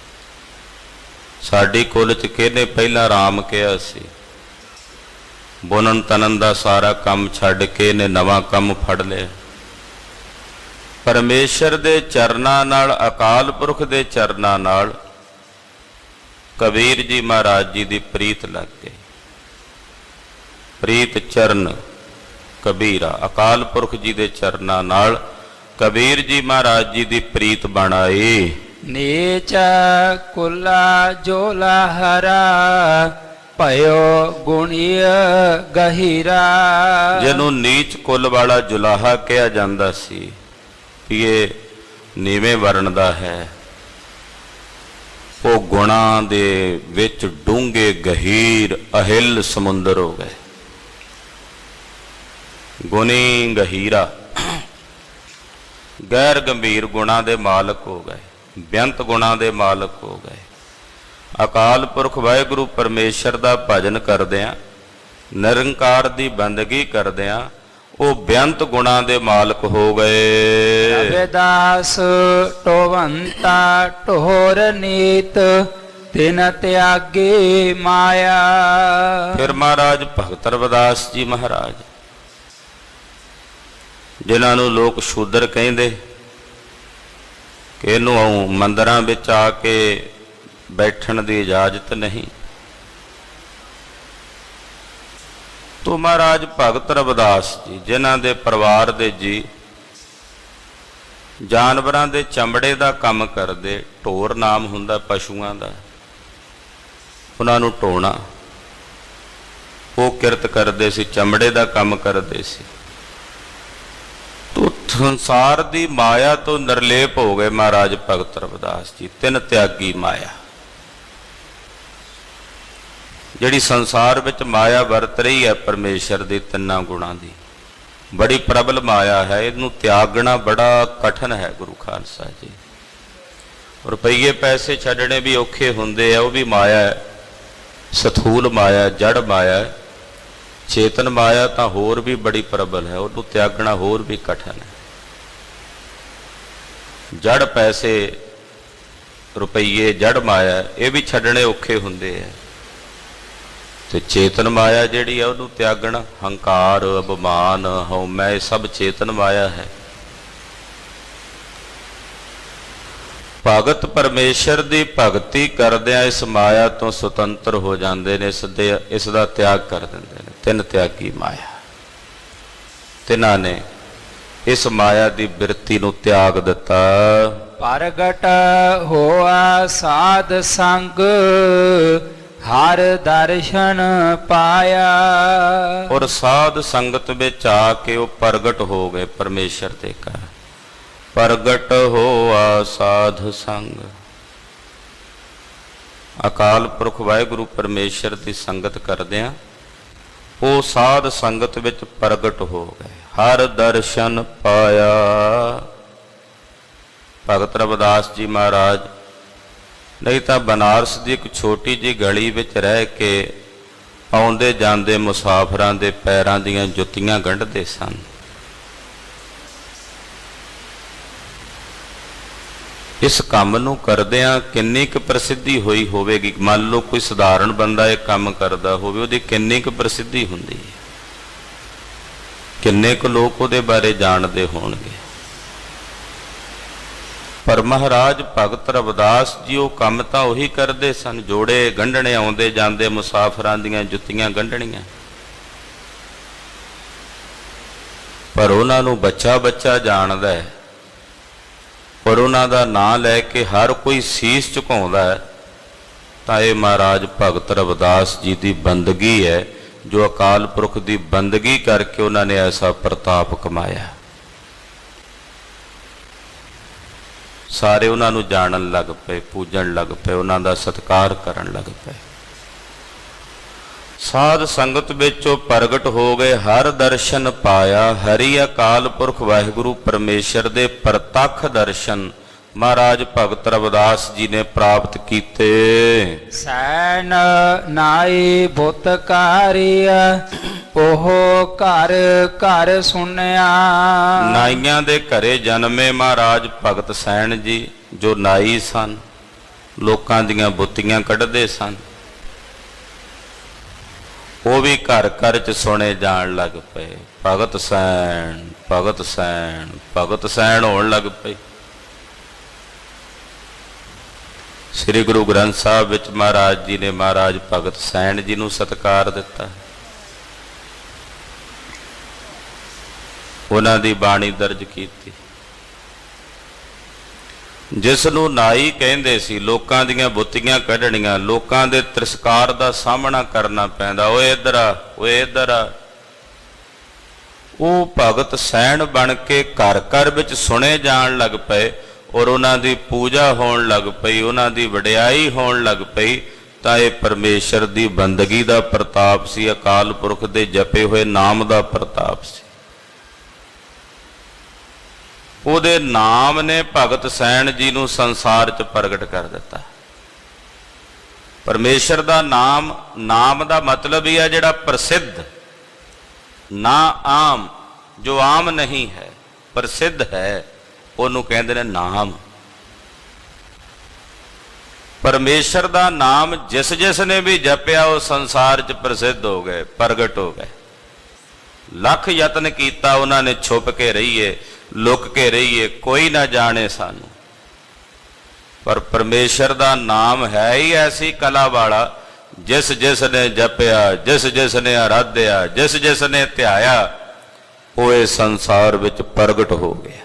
ਸਾਡੀ ਕੁਲ 'ਚ ਕਿਹਨੇ ਪਹਿਲਾਂ ਰਾਮ ਕਿਹਾ ਸੀ। ਬੁਣਨ ਤਨਨ ਦਾ ਸਾਰਾ ਕੰਮ ਛੱਡ ਕੇ ਇਹਨੇ ਨਵਾਂ ਕੰਮ ਫੜ ਲਿਆ। ਪਰਮੇਸ਼ਰ ਦੇ ਚਰਨਾਂ ਨਾਲ, ਅਕਾਲ ਪੁਰਖ ਦੇ ਚਰਨਾਂ ਨਾਲ ਕਬੀਰ ਜੀ ਮਹਾਰਾਜ ਜੀ ਦੀ ਪ੍ਰੀਤ ਲੱਗ ਗਈ। ਪ੍ਰੀਤ ਚਰਨ ਕਬੀਰਾ, ਅਕਾਲ ਪੁਰਖ ਜੀ ਦੇ ਚਰਨਾਂ ਨਾਲ ਕਬੀਰ ਜੀ ਮਹਾਰਾਜ ਜੀ ਦੀ ਪ੍ਰੀਤ ਬਣ ਆਈ। ਨੀਚ ਕੁਲਾ ਜੋਲਾ ਹਰਾ, ਭਇਓ ਗੁਣੀਆ ਗਹੀਰਾ। ਜਿਹਨੂੰ ਨੀਚ ਕੁੱਲ ਵਾਲਾ ਜੁਲਾਹਾ ਕਿਹਾ ਜਾਂਦਾ ਸੀ ਕਿ ਇਹ ਨੀਵੇਂ ਵਰਣ ਦਾ ਹੈ, ਉਹ ਗੁਣਾਂ ਦੇ ਵਿੱਚ ਡੂੰਘੇ ਗਹੀਰ ਅਹਿਲ ਸਮੁੰਦਰ ਹੋ ਗਏ। ਗੁਣੀ ਗਹੀਰਾ, ਗੈਰ ਗੰਭੀਰ ਗੁਣਾਂ ਦੇ ਮਾਲਕ ਹੋ ਗਏ, ਬੇਅੰਤ ਗੁਣਾਂ ਦੇ ਮਾਲਕ ਹੋ ਗਏ। ਅਕਾਲ ਪੁਰਖ ਵਾਹਿਗੁਰੂ ਪਰਮੇਸ਼ਰ ਦਾ ਭਜਨ ਕਰਦਿਆਂ, ਨਿਰੰਕਾਰ ਦੀ ਬੰਦਗੀ ਕਰਦਿਆਂ ਉਹ ਬੇਅੰਤ ਗੁਣਾਂ ਦੇ ਮਾਲਕ ਹੋ ਗਏ। ਰਵਿਦਾਸ ਟੋਵੰਤਾ ਟੋਰ ਨੀਤ, ਤਿਨ ਤਿਆਗੇ ਮਾਇਆ। ਫਿਰ ਮਹਾਰਾਜ ਭਗਤ ਰਵਿਦਾਸ ਜੀ ਮਹਾਰਾਜ, ਜਿਨ੍ਹਾਂ ਨੂੰ ਲੋਕ ਸ਼ੂਦਰ ਕਹਿੰਦੇ ਕਿ ਇਹਨੂੰ ਮੰਦਰਾਂ ਵਿੱਚ ਆ ਕੇ ਬੈਠਣ ਦੀ ਇਜਾਜ਼ਤ ਨਹੀਂ, ਤੋ ਮਹਾਰਾਜ ਭਗਤ ਰਵਿਦਾਸ ਜੀ, ਜਿਨ੍ਹਾਂ ਦੇ ਪਰਿਵਾਰ ਦੇ ਜੀ ਜਾਨਵਰਾਂ ਦੇ ਚਮੜੇ ਦਾ ਕੰਮ ਕਰਦੇ, ਢੋਰ ਨਾਮ ਹੁੰਦਾ ਪਸ਼ੂਆਂ ਦਾ, ਉਹਨਾਂ ਨੂੰ ਢੋਣਾ, ਉਹ ਕਿਰਤ ਕਰਦੇ ਸੀ, ਚਮੜੇ ਦਾ ਕੰਮ ਕਰਦੇ ਸੀ। ਤੋ ਸੰਸਾਰ ਦੀ ਮਾਇਆ ਤੋਂ ਨਿਰਲੇਪ ਹੋ ਗਏ ਮਹਾਰਾਜ ਭਗਤ ਰਵਿਦਾਸ ਜੀ। ਤਿੰਨ ਤਿਆਗੀ ਮਾਇਆ, ਜਿਹੜੀ ਸੰਸਾਰ ਵਿੱਚ ਮਾਇਆ ਵਰਤ ਰਹੀ ਹੈ ਪਰਮੇਸ਼ਰ ਦੇ ਤਿੰਨਾਂ ਗੁਣਾਂ ਦੀ, ਬੜੀ ਪ੍ਰਬਲ ਮਾਇਆ ਹੈ। ਇਹਨੂੰ ਤਿਆਗਣਾ ਬੜਾ ਕਠਨ ਹੈ ਗੁਰੂ ਖਾਲਸਾ ਜੀ। ਰੁਪਈਏ ਪੈਸੇ ਛੱਡਣੇ ਵੀ ਔਖੇ ਹੁੰਦੇ ਆ, ਉਹ ਵੀ ਮਾਇਆ ਹੈ, ਸਥੂਲ ਮਾਇਆ, ਜੜ ਮਾਇਆ ਹੈ। ਚੇਤਨ ਮਾਇਆ ਤਾਂ ਹੋਰ ਵੀ ਬੜੀ ਪ੍ਰਬਲ ਹੈ, ਉਹਨੂੰ ਤਿਆਗਣਾ ਹੋਰ ਵੀ ਕਠਨ ਹੈ। ਜੜ ਪੈਸੇ, ਰੁਪਈਏ, ਜੜ ਮਾਇਆ, ਇਹ ਵੀ ਛੱਡਣੇ ਔਖੇ ਹੁੰਦੇ ਆ। ਤੇ ਚੇਤਨ ਮਾਇਆ ਜਿਹੜੀ ਆ ਉਹਨੂੰ ਤਿਆਗਣਾ, ਹੰਕਾਰ, ਅਭਿਮਾਨ, ਹਉਮੈ, ਇਹ ਸਭ ਚੇਤਨ ਮਾਇਆ ਹੈ। ਭਗਤ ਪਰਮੇਸ਼ਰ ਦੀ ਭਗਤੀ ਕਰਦਿਆਂ ਇਸ ਮਾਇਆ ਤੋਂ ਸੁਤੰਤਰ ਹੋ ਜਾਂਦੇ ਨੇ, ਇਸ ਦਾ ਤਿਆਗ ਕਰ ਦਿੰਦੇ ਨੇ। ਤਿੰਨ ਤਿਆਗੀ ਮਾਇਆ, ਤਿੰਨਾਂ ਨੇ ਇਸ ਮਾਇਆ ਦੀ ਬਿਰਤੀ ਨੂੰ ਤਿਆਗ ਦਿੱਤਾ। ਪ੍ਰਗਟ ਹੋਆ ਸਾਧ ਸੰਗ, ਹਰ ਦਰਸ਼ਨ ਪਾਇਆ। ਔਰ ਸਾਧ ਸੰਗਤ ਵਿੱਚ ਆ ਕੇ ਉਹ ਪ੍ਰਗਟ ਹੋ ਗਏ ਪਰਮੇਸ਼ਰ ਦੇ ਘਰ। ਪ੍ਰਗਟ ਹੋਆ ਸਾਧ ਸੰਗ, ਅਕਾਲ ਪੁਰਖ ਵਾਹਿਗੁਰੂ ਪਰਮੇਸ਼ਰ ਦੀ ਸੰਗਤ ਕਰਦਿਆਂ ਉਹ ਸਾਧ ਸੰਗਤ ਵਿੱਚ ਪ੍ਰਗਟ ਹੋ ਗਏ। ਹਰ ਦਰਸ਼ਨ ਪਾਇਆ। ਭਗਤ ਰਵਿਦਾਸ ਜੀ ਮਹਾਰਾਜ ਨਹੀਂ ਤਾਂ ਬਨਾਰਸ ਦੀ ਇੱਕ ਛੋਟੀ ਜਿਹੀ ਗਲੀ ਵਿੱਚ ਰਹਿ ਕੇ ਆਉਂਦੇ ਜਾਂਦੇ ਮੁਸਾਫਰਾਂ ਦੇ ਪੈਰਾਂ ਦੀਆਂ ਜੁੱਤੀਆਂ ਗੰਢਦੇ ਸਨ। ਇਸ ਕੰਮ ਨੂੰ ਕਰਦਿਆਂ ਕਿੰਨੀ ਕੁ ਪ੍ਰਸਿੱਧੀ ਹੋਈ ਹੋਵੇਗੀ। ਮੰਨ ਲਓ ਕੋਈ ਸਧਾਰਨ ਬੰਦਾ ਇਹ ਕੰਮ ਕਰਦਾ ਹੋਵੇ, ਉਹਦੀ ਕਿੰਨੀ ਕੁ ਪ੍ਰਸਿੱਧੀ ਹੁੰਦੀ ਹੈ, ਕਿੰਨੇ ਕੁ ਲੋਕ ਉਹਦੇ ਬਾਰੇ ਜਾਣਦੇ ਹੋਣਗੇ। ਪਰ ਮਹਾਰਾਜ ਭਗਤ ਰਵਿਦਾਸ ਜੀ ਉਹ ਕੰਮ ਤਾਂ ਉਹੀ ਕਰਦੇ ਸਨ, ਜੋੜੇ ਗੰਢਣੇ, ਆਉਂਦੇ ਜਾਂਦੇ ਮੁਸਾਫਰਾਂ ਦੀਆਂ ਜੁੱਤੀਆਂ ਗੰਢਣੀਆਂ। ਪਰ ਉਹਨਾਂ ਨੂੰ ਬੱਚਾ ਬੱਚਾ ਜਾਣਦਾ ਹੈ, ਪਰ ਉਹਨਾਂ ਦਾ ਨਾਂ ਲੈ ਕੇ ਹਰ ਕੋਈ ਸੀਸ ਝੁਕਾਉਂਦਾ ਹੈ। ਤਾਂ ਇਹ ਮਹਾਰਾਜ ਭਗਤ ਰਵਿਦਾਸ ਜੀ ਦੀ ਬੰਦਗੀ ਹੈ, ਜੋ ਅਕਾਲ ਪੁਰਖ ਦੀ ਬੰਦਗੀ ਕਰਕੇ ਉਹਨਾਂ ਨੇ ਐਸਾ ਪ੍ਰਤਾਪ ਕਮਾਇਆ। ਸਾਰੇ ਉਹਨਾਂ ਨੂੰ ਜਾਣਨ ਲੱਗ ਪਏ, ਪੂਜਣ ਲੱਗ ਪਏ, ਉਹਨਾਂ ਦਾ ਸਤਿਕਾਰ ਕਰਨ ਲੱਗ ਪਏ। ਸਾਧ ਸੰਗਤ ਵਿੱਚ ਉਹ ਪ੍ਰਗਟ ਹੋ ਗਏ, ਹਰ ਦਰਸ਼ਨ ਪਾਇਆ। ਹਰੀ ਅਕਾਲ ਪੁਰਖ ਵਾਹਿਗੁਰੂ ਪਰਮੇਸ਼ਰ ਦੇ ਪ੍ਰਤੱਖ ਦਰਸ਼ਨ ਮਹਾਰਾਜ ਭਗਤ ਰਵਿਦਾਸ ਜੀ ਨੇ ਪ੍ਰਾਪਤ ਕੀਤੇ। ਸੈਨ ਨਾਈ ਬੁੱਤਕਾਰੀਆ ਉਹ ਘਰ ਘਰ ਸੁਣਿਆ। ਨਾਈਆਂ ਦੇ ਘਰੇ ਜਨਮੇ ਮਹਾਰਾਜ ਭਗਤ ਸੈਣ ਜੀ, ਜੋ ਨਾਈ ਸਨ, ਲੋਕਾਂ ਦੀਆਂ ਬੁੱਤੀਆਂ ਕੱਢਦੇ ਸਨ। ਉਹ ਵੀ ਘਰ ਘਰ ਚ ਸੁਣੇ ਜਾਣ ਲੱਗ ਪਏ, ਭਗਤ ਸੈਣ, ਭਗਤ ਸੈਣ, ਭਗਤ ਸੈਣ ਹੋਣ ਲੱਗ ਪਏ। ਸ੍ਰੀ ਗੁਰੂ ਗ੍ਰੰਥ ਸਾਹਿਬ ਵਿੱਚ ਮਹਾਰਾਜ ਜੀ ਨੇ ਮਹਾਰਾਜ ਭਗਤ ਸੈਣ ਜੀ ਨੂੰ ਸਤਿਕਾਰ ਦਿੱਤਾ। ਉਹਨਾਂ ਦੀ ਬਾਣੀ ਦਰਜ ਕੀਤੀ। ਜਿਸ ਨੂੰ ਨਾਈ ਕਹਿੰਦੇ ਸੀ, ਲੋਕਾਂ ਦੀਆਂ ਬੁੱਤੀਆਂ ਕੱਢਣੀਆਂ, ਲੋਕਾਂ ਦੇ ਤਿਰਸਕਾਰ ਦਾ ਸਾਹਮਣਾ ਕਰਨਾ ਪੈਂਦਾ, ਓਏ ਇੱਧਰ ਆ, ਓਏ ਇੱਧਰ ਆ, ਉਹ ਭਗਤ ਸੈਣ ਬਣ ਕੇ ਘਰ ਘਰ ਵਿੱਚ ਸੁਣੇ ਜਾਣ ਲੱਗ ਪਏ ਔਰ ਉਹਨਾਂ ਦੀ ਪੂਜਾ ਹੋਣ ਲੱਗ ਪਈ, ਉਹਨਾਂ ਦੀ ਵਡਿਆਈ ਹੋਣ ਲੱਗ ਪਈ। ਤਾਂ ਇਹ ਪਰਮੇਸ਼ਰ ਦੀ ਬੰਦਗੀ ਦਾ ਪ੍ਰਤਾਪ ਸੀ, ਅਕਾਲ ਪੁਰਖ ਦੇ ਜਪੇ ਹੋਏ ਨਾਮ ਦਾ ਪ੍ਰਤਾਪ ਸੀ। ਉਹਦੇ ਨਾਮ ਨੇ ਭਗਤ ਸੈਣ ਜੀ ਨੂੰ ਸੰਸਾਰ 'ਚ ਪ੍ਰਗਟ ਕਰ ਦਿੱਤਾ। ਪਰਮੇਸ਼ਰ ਦਾ ਨਾਮ, ਨਾਮ ਦਾ ਮਤਲਬ ਹੀ ਹੈ ਜਿਹੜਾ ਪ੍ਰਸਿੱਧ, ਨਾ ਆਮ, ਜੋ ਆਮ ਨਹੀਂ ਹੈ, ਪ੍ਰਸਿੱਧ ਹੈ, ਉਹਨੂੰ ਕਹਿੰਦੇ ਨੇ ਨਾਮ। ਪਰਮੇਸ਼ਰ ਦਾ ਨਾਮ ਜਿਸ ਜਿਸ ਨੇ ਵੀ ਜਪਿਆ ਉਹ ਸੰਸਾਰ 'ਚ ਪ੍ਰਸਿੱਧ ਹੋ ਗਏ, ਪ੍ਰਗਟ ਹੋ ਗਏ। ਲੱਖ ਯਤਨ ਕੀਤਾ ਉਹਨਾਂ ਨੇ, ਛੁਪ ਕੇ ਰਹੀਏ, ਲੁਕ ਕੇ ਰਹੀਏ, ਕੋਈ ਨਾ ਜਾਣੇ ਸਾਨੂੰ। ਪਰ ਪਰਮੇਸ਼ਰ ਦਾ ਨਾਮ ਹੈ ਹੀ ਐਸੀ ਕਲਾ ਵਾਲਾ, ਜਿਸ ਜਿਸ ਨੇ ਜਪਿਆ, ਜਿਸ ਜਿਸ ਨੇ ਆਰਾਧਿਆ, ਜਿਸ ਜਿਸ ਨੇ ਧਿਆਇਆ, ਉਹ ਇਸ ਸੰਸਾਰ ਵਿੱਚ ਪ੍ਰਗਟ ਹੋ ਗਿਆ,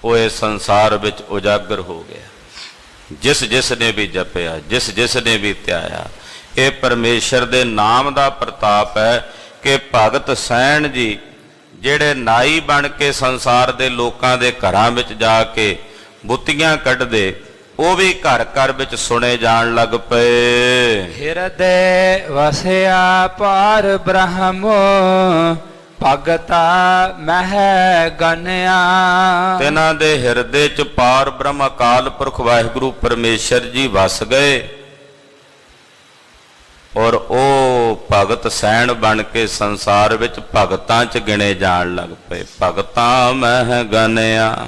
ਉਹ ਇਸ ਸੰਸਾਰ ਵਿੱਚ ਉਜਾਗਰ ਹੋ ਗਿਆ। ਜਿਸ ਜਿਸ ਨੇ ਵੀ ਜਪਿਆ, ਜਿਸ ਜਿਸ ਨੇ ਵੀ ਧਿਆਇਆ, ਇਹ ਪਰਮੇਸ਼ਰ ਦੇ ਨਾਮ ਦਾ ਪ੍ਰਤਾਪ ਹੈ ਕਿ ਭਗਤ ਸੈਣ ਜੀ ਜਿਹੜੇ ਨਾਈ ਬਣ ਕੇ ਸੰਸਾਰ ਦੇ ਲੋਕਾਂ ਦੇ ਘਰਾਂ ਵਿੱਚ ਜਾ ਕੇ ਬੁੱਤੀਆਂ ਕੱਢਦੇ, ਉਹ ਵੀ ਘਰ ਘਰ ਵਿੱਚ ਸੁਣੇ ਜਾਣ ਲੱਗ ਪਏ। ਹਿਰਦੇ ਵਸਿਆ ਪਾਰ ਬ੍ਰਹਮ ਭਗਤਾ ਮਹਿ ਗਨਿਆ। ਤਿਨਾਂ ਦੇ ਹਿਰਦੇ 'ਚ ਪਾਰ ਬ੍ਰਹਮ ਅਕਾਲ ਪੁਰਖ ਵਾਹਿਗੁਰੂ ਪਰਮੇਸ਼ਰ ਜੀ ਵਸ ਗਏ ਔਰ ਉਹ ਭਗਤ ਸੈਣ ਬਣ ਕੇ ਸੰਸਾਰ ਵਿੱਚ ਭਗਤਾਂ 'ਚ ਗਿਣੇ ਜਾਣ ਲੱਗ ਪਏ। ਭਗਤਾਂ ਮਹਿ ਗਨਿਆ,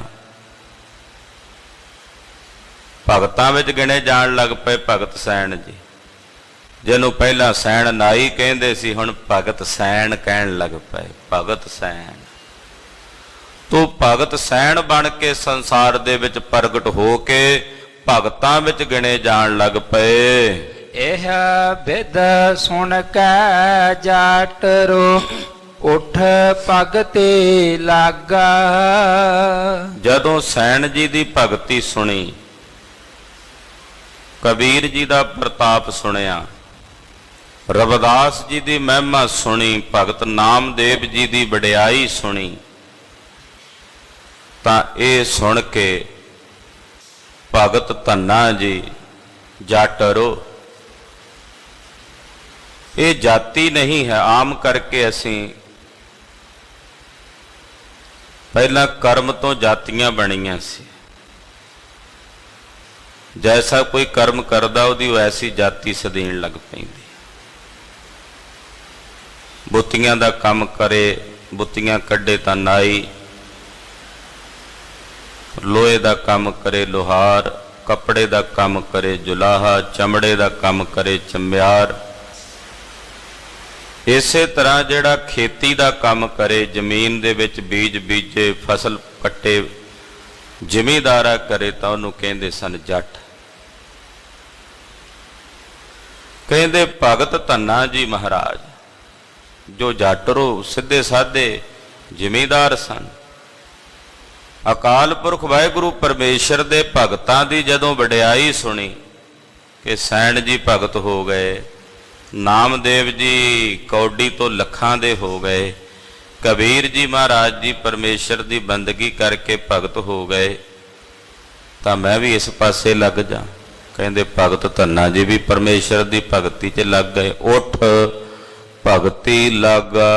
ਭਗਤਾਂ ਵਿੱਚ ਗਿਣੇ ਜਾਣ ਲੱਗ ਪਏ ਭਗਤ ਸੈਣ ਜੀ, ਜਿਹਨੂੰ ਪਹਿਲਾਂ ਸੈਣ ਨਾਈ ਕਹਿੰਦੇ ਸੀ, ਹੁਣ ਭਗਤ ਸੈਣ ਕਹਿਣ ਲੱਗ ਪਏ। ਭਗਤ ਸੈਣ, ਤੂੰ ਭਗਤ ਸੈਣ ਬਣ ਕੇ ਸੰਸਾਰ ਦੇ ਵਿੱਚ ਪ੍ਰਗਟ ਹੋ ਕੇ ਭਗਤਾਂ ਵਿੱਚ ਗਿਣੇ ਜਾਣ ਲੱਗ ਪਏ। ਇਹ ਬਿਦ ਸੁਣ ਕੇ ਜਾਟ ਰੋ ਉਠ ਭਗਤੀ ਲਾਗਾ। ਜਦੋਂ ਸੈਣ ਜੀ ਦੀ ਭਗਤੀ ਸੁਣੀ, ਕਬੀਰ ਜੀ ਦਾ ਪ੍ਰਤਾਪ ਸੁਣਿਆ, ਰਵਿਦਾਸ ਜੀ ਦੀ ਮਹਿਮਾ ਸੁਣੀ, ਭਗਤ ਨਾਮਦੇਵ ਜੀ ਦੀ ਵਡਿਆਈ ਸੁਣੀ, ਤਾਂ ਇਹ ਸੁਣ ਕੇ ਭਗਤ ਧੰਨਾ ਜੀ ਜਾਟਰੋ, ਇਹ ਜਾਤੀ ਨਹੀਂ ਹੈ, ਆਮ ਕਰਕੇ ਅਸੀਂ ਪਹਿਲਾਂ ਕਰਮ ਤੋਂ ਜਾਤੀਆਂ ਬਣੀਆਂ ਸੀ। ਜੈਸਾ ਕੋਈ ਕਰਮ ਕਰਦਾ ਉਹਦੀ ਵੈਸੀ ਜਾਤੀ ਸਦੀਣ ਲੱਗ ਪੈਂਦੀ। ਬੁੱਤੀਆਂ ਦਾ ਕੰਮ ਕਰੇ, ਬੁੱਤੀਆਂ ਕੱਢੇ ਤਾਂ ਨਾਈ, ਲੋਹੇ ਦਾ ਕੰਮ ਕਰੇ ਲੋਹਾਰ, ਕੱਪੜੇ ਦਾ ਕੰਮ ਕਰੇ ਜੁਲਾਹਾ, ਚਮੜੇ ਦਾ ਕੰਮ ਕਰੇ ਚੰਬਿਆਰ। ਇਸੇ ਤਰ੍ਹਾਂ ਜਿਹੜਾ ਖੇਤੀ ਦਾ ਕੰਮ ਕਰੇ, ਜ਼ਮੀਨ ਦੇ ਵਿੱਚ ਬੀਜ ਬੀਜੇ, ਫਸਲ ਕੱਟੇ, ਜ਼ਿਮੀਂਦਾਰਾ ਕਰੇ, ਤਾਂ ਉਹਨੂੰ ਕਹਿੰਦੇ ਸਨ ਜੱਟ। ਕਹਿੰਦੇ ਭਗਤ ਧੰਨਾ ਜੀ ਮਹਾਰਾਜ ਜੋ ਜੱਟਰੋ ਸਿੱਧੇ ਸਾਧੇ ਜ਼ਿਮੀਂਦਾਰ ਸਨ, ਅਕਾਲ ਪੁਰਖ ਵਾਹਿਗੁਰੂ ਪਰਮੇਸ਼ਰ ਦੇ ਭਗਤਾਂ ਦੀ ਜਦੋਂ ਵਡਿਆਈ ਸੁਣੀ ਕਿ ਸੈਣ ਜੀ ਭਗਤ ਹੋ ਗਏ, ਨਾਮਦੇਵ ਜੀ ਕੌਡੀ ਤੋਂ ਲੱਖਾਂ ਦੇ ਹੋ ਗਏ, ਕਬੀਰ ਜੀ ਮਹਾਰਾਜ ਜੀ ਪਰਮੇਸ਼ਰ ਦੀ ਬੰਦਗੀ ਕਰਕੇ ਭਗਤ ਹੋ ਗਏ ਤਾਂ ਮੈਂ ਵੀ ਇਸ ਪਾਸੇ ਲੱਗ ਜਾ। ਕਹਿੰਦੇ ਭਗਤ ਧੰਨਾ ਜੀ ਵੀ ਪਰਮੇਸ਼ਰ ਦੀ ਭਗਤੀ 'ਚ ਲੱਗ ਗਏ। ਉੱਠ ਭਗਤੀ ਲਾਗਾ,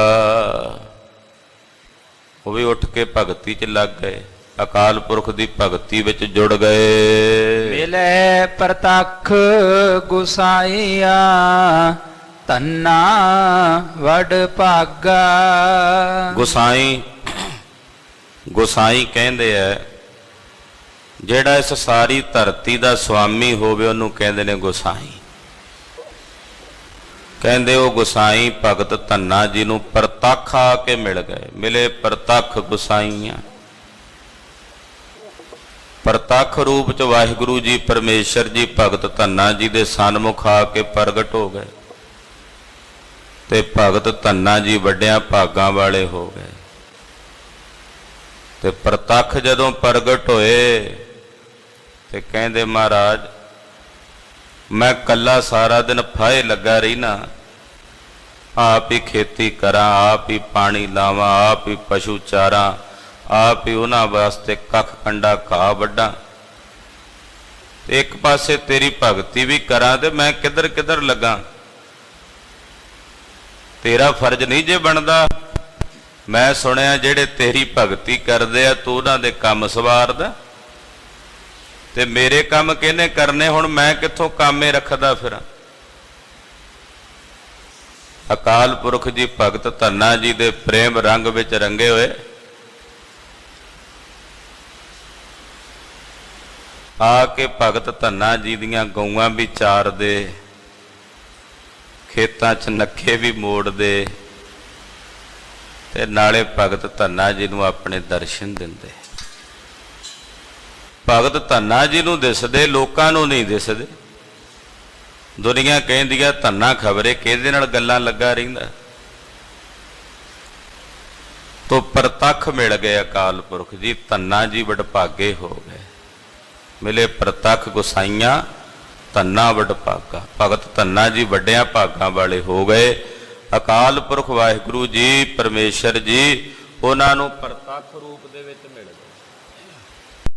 ਉਹ ਵੀ ਉੱਠ ਕੇ ਭਗਤੀ 'ਚ ਲੱਗ ਗਏ, ਅਕਾਲ ਪੁਰਖ ਦੀ ਭਗਤੀ ਵਿੱਚ ਜੁੜ ਗਏ। ਮਿਲੇ ਪ੍ਰਤੱਖ ਗੁਸਾਈਆ ਧੰਨਾ ਵਡ ਭਾਗਾ। ਗੁਸਾਈ ਕਹਿੰਦੇ ਐ ਜਿਹੜਾ ਇਸ ਸਾਰੀ ਧਰਤੀ ਦਾ ਸੁਆਮੀ ਹੋਵੇ ਉਹਨੂੰ ਕਹਿੰਦੇ ਨੇ ਗੁਸਾਈ। ਕਹਿੰਦੇ ਉਹ ਗੁਸਾਈ ਭਗਤ ਧੰਨਾ ਜੀ ਨੂੰ ਪ੍ਰਤੱਖ ਆ ਕੇ ਮਿਲ ਗਏ। ਮਿਲੇ ਪ੍ਰਤੱਖ ਗੁਸਾਈਆਂ, ਪ੍ਰਤੱਖ ਰੂਪ ਚ ਵਾਹਿਗੁਰੂ ਜੀ ਪਰਮੇਸ਼ਰ ਜੀ ਭਗਤ ਧੰਨਾ ਜੀ ਦੇ ਸਨਮੁਖ ਆ ਕੇ ਪ੍ਰਗਟ ਹੋ ਗਏ ਤੇ ਭਗਤ ਧੰਨਾ ਜੀ ਵੱਡਿਆਂ ਭਾਗਾਂ ਵਾਲੇ ਹੋ ਗਏ। ਤੇ ਪ੍ਰਤੱਖ ਜਦੋਂ ਪ੍ਰਗਟ ਹੋਏ ਤੇ ਕਹਿੰਦੇ ਮਹਾਰਾਜ ਮੈਂ ਕੱਲਾ ਸਾਰਾ ਦਿਨ ਫਾਹੇ ਲੱਗਾ ਰਹਿਣਾ, ਆਪ ਹੀ ਖੇਤੀ ਕਰਾਂ, ਆਪ ਹੀ ਪਾਣੀ ਲਾਵਾਂ, ਆਪ ਹੀ ਪਸ਼ੂ ਚਾਰਾਂ, ਆਪ ਹੀ ਉਹਨਾਂ ਵਾਸਤੇ ਕੱਖ ਕੰਡਾ ਘਾਹ ਵੱਢਾਂ, ਤੇ ਇੱਕ ਪਾਸੇ ਤੇਰੀ ਭਗਤੀ ਵੀ ਕਰਾਂ ਤੇ ਮੈਂ ਕਿੱਧਰ ਕਿੱਧਰ ਲੱਗਾ। ਤੇਰਾ ਫਰਜ਼ ਨਹੀਂ ਜੇ ਬਣਦਾ। ਮੈਂ ਸੁਣਿਆ ਜਿਹੜੇ ਤੇਰੀ ਭਗਤੀ ਕਰਦੇ ਆ ਤੂੰ ਉਹਨਾਂ ਦੇ ਕੰਮ ਸਵਾਰਦਾ, ਤੇ ਮੇਰੇ ਕੰਮ ਕਿਹਨੇ ਕਰਨੇ? ਹੁਣ ਮੈਂ ਕਿੱਥੋਂ ਕਾਮੇ ਰੱਖਦਾ ਫਿਰਾਂ। ਅਕਾਲ ਪੁਰਖ ਜੀ ਭਗਤ ਧੰਨਾ ਜੀ ਦੇ ਪ੍ਰੇਮ ਰੰਗ ਵਿੱਚ ਰੰਗੇ ਹੋਏ ਆ ਕੇ ਭਗਤ ਧੰਨਾ ਜੀ ਦੀਆਂ ਗਊਆਂ ਵੀ ਚਾਰਦੇ, ਖੇਤਾਂ 'ਚ ਨੱਖੇ ਵੀ ਮੋੜਦੇ ਤੇ ਨਾਲੇ ਭਗਤ ਧੰਨਾ ਜੀ ਨੂੰ ਆਪਣੇ ਦਰਸ਼ਨ ਦਿੰਦੇ। ਭਗਤ ਧੰਨਾ ਜੀ ਨੂੰ ਦਿਸਦੇ, ਲੋਕਾਂ ਨੂੰ ਨਹੀਂ ਦਿਸਦੇ। ਦੁਨੀਆ ਕਹਿੰਦੀ ਆ ਧੰਨਾ ਖਬਰੇ ਕਿਹਦੇ ਨਾਲ ਗੱਲਾਂ ਲੱਗਾ ਰਹਿੰਦਾ। ਤੋ ਪ੍ਰਤੱਖ ਮਿਲ ਗਏ ਅਕਾਲ ਪੁਰਖ ਜੀ, ਧੰਨਾ ਜੀ ਵਡਭਾਗੇ ਹੋ ਗਏ। ਮਿਲੇ ਪ੍ਰਤੱਖ ਗੁਸਾਈਆਂ ਧੰਨਾ ਵਡਭਾਗਾ। ਭਗਤ ਧੰਨਾ ਜੀ ਵੱਡਿਆਂ ਭਾਗਾਂ ਵਾਲੇ ਹੋ ਗਏ। ਅਕਾਲ ਪੁਰਖ ਵਾਹਿਗੁਰੂ ਜੀ ਪਰਮੇਸ਼ਰ ਜੀ ਉਹਨਾਂ ਨੂੰ ਪ੍ਰਤੱਖ ਰੂਪ ਦੇ ਵਿੱਚ ਮਿਲ ਗਏ।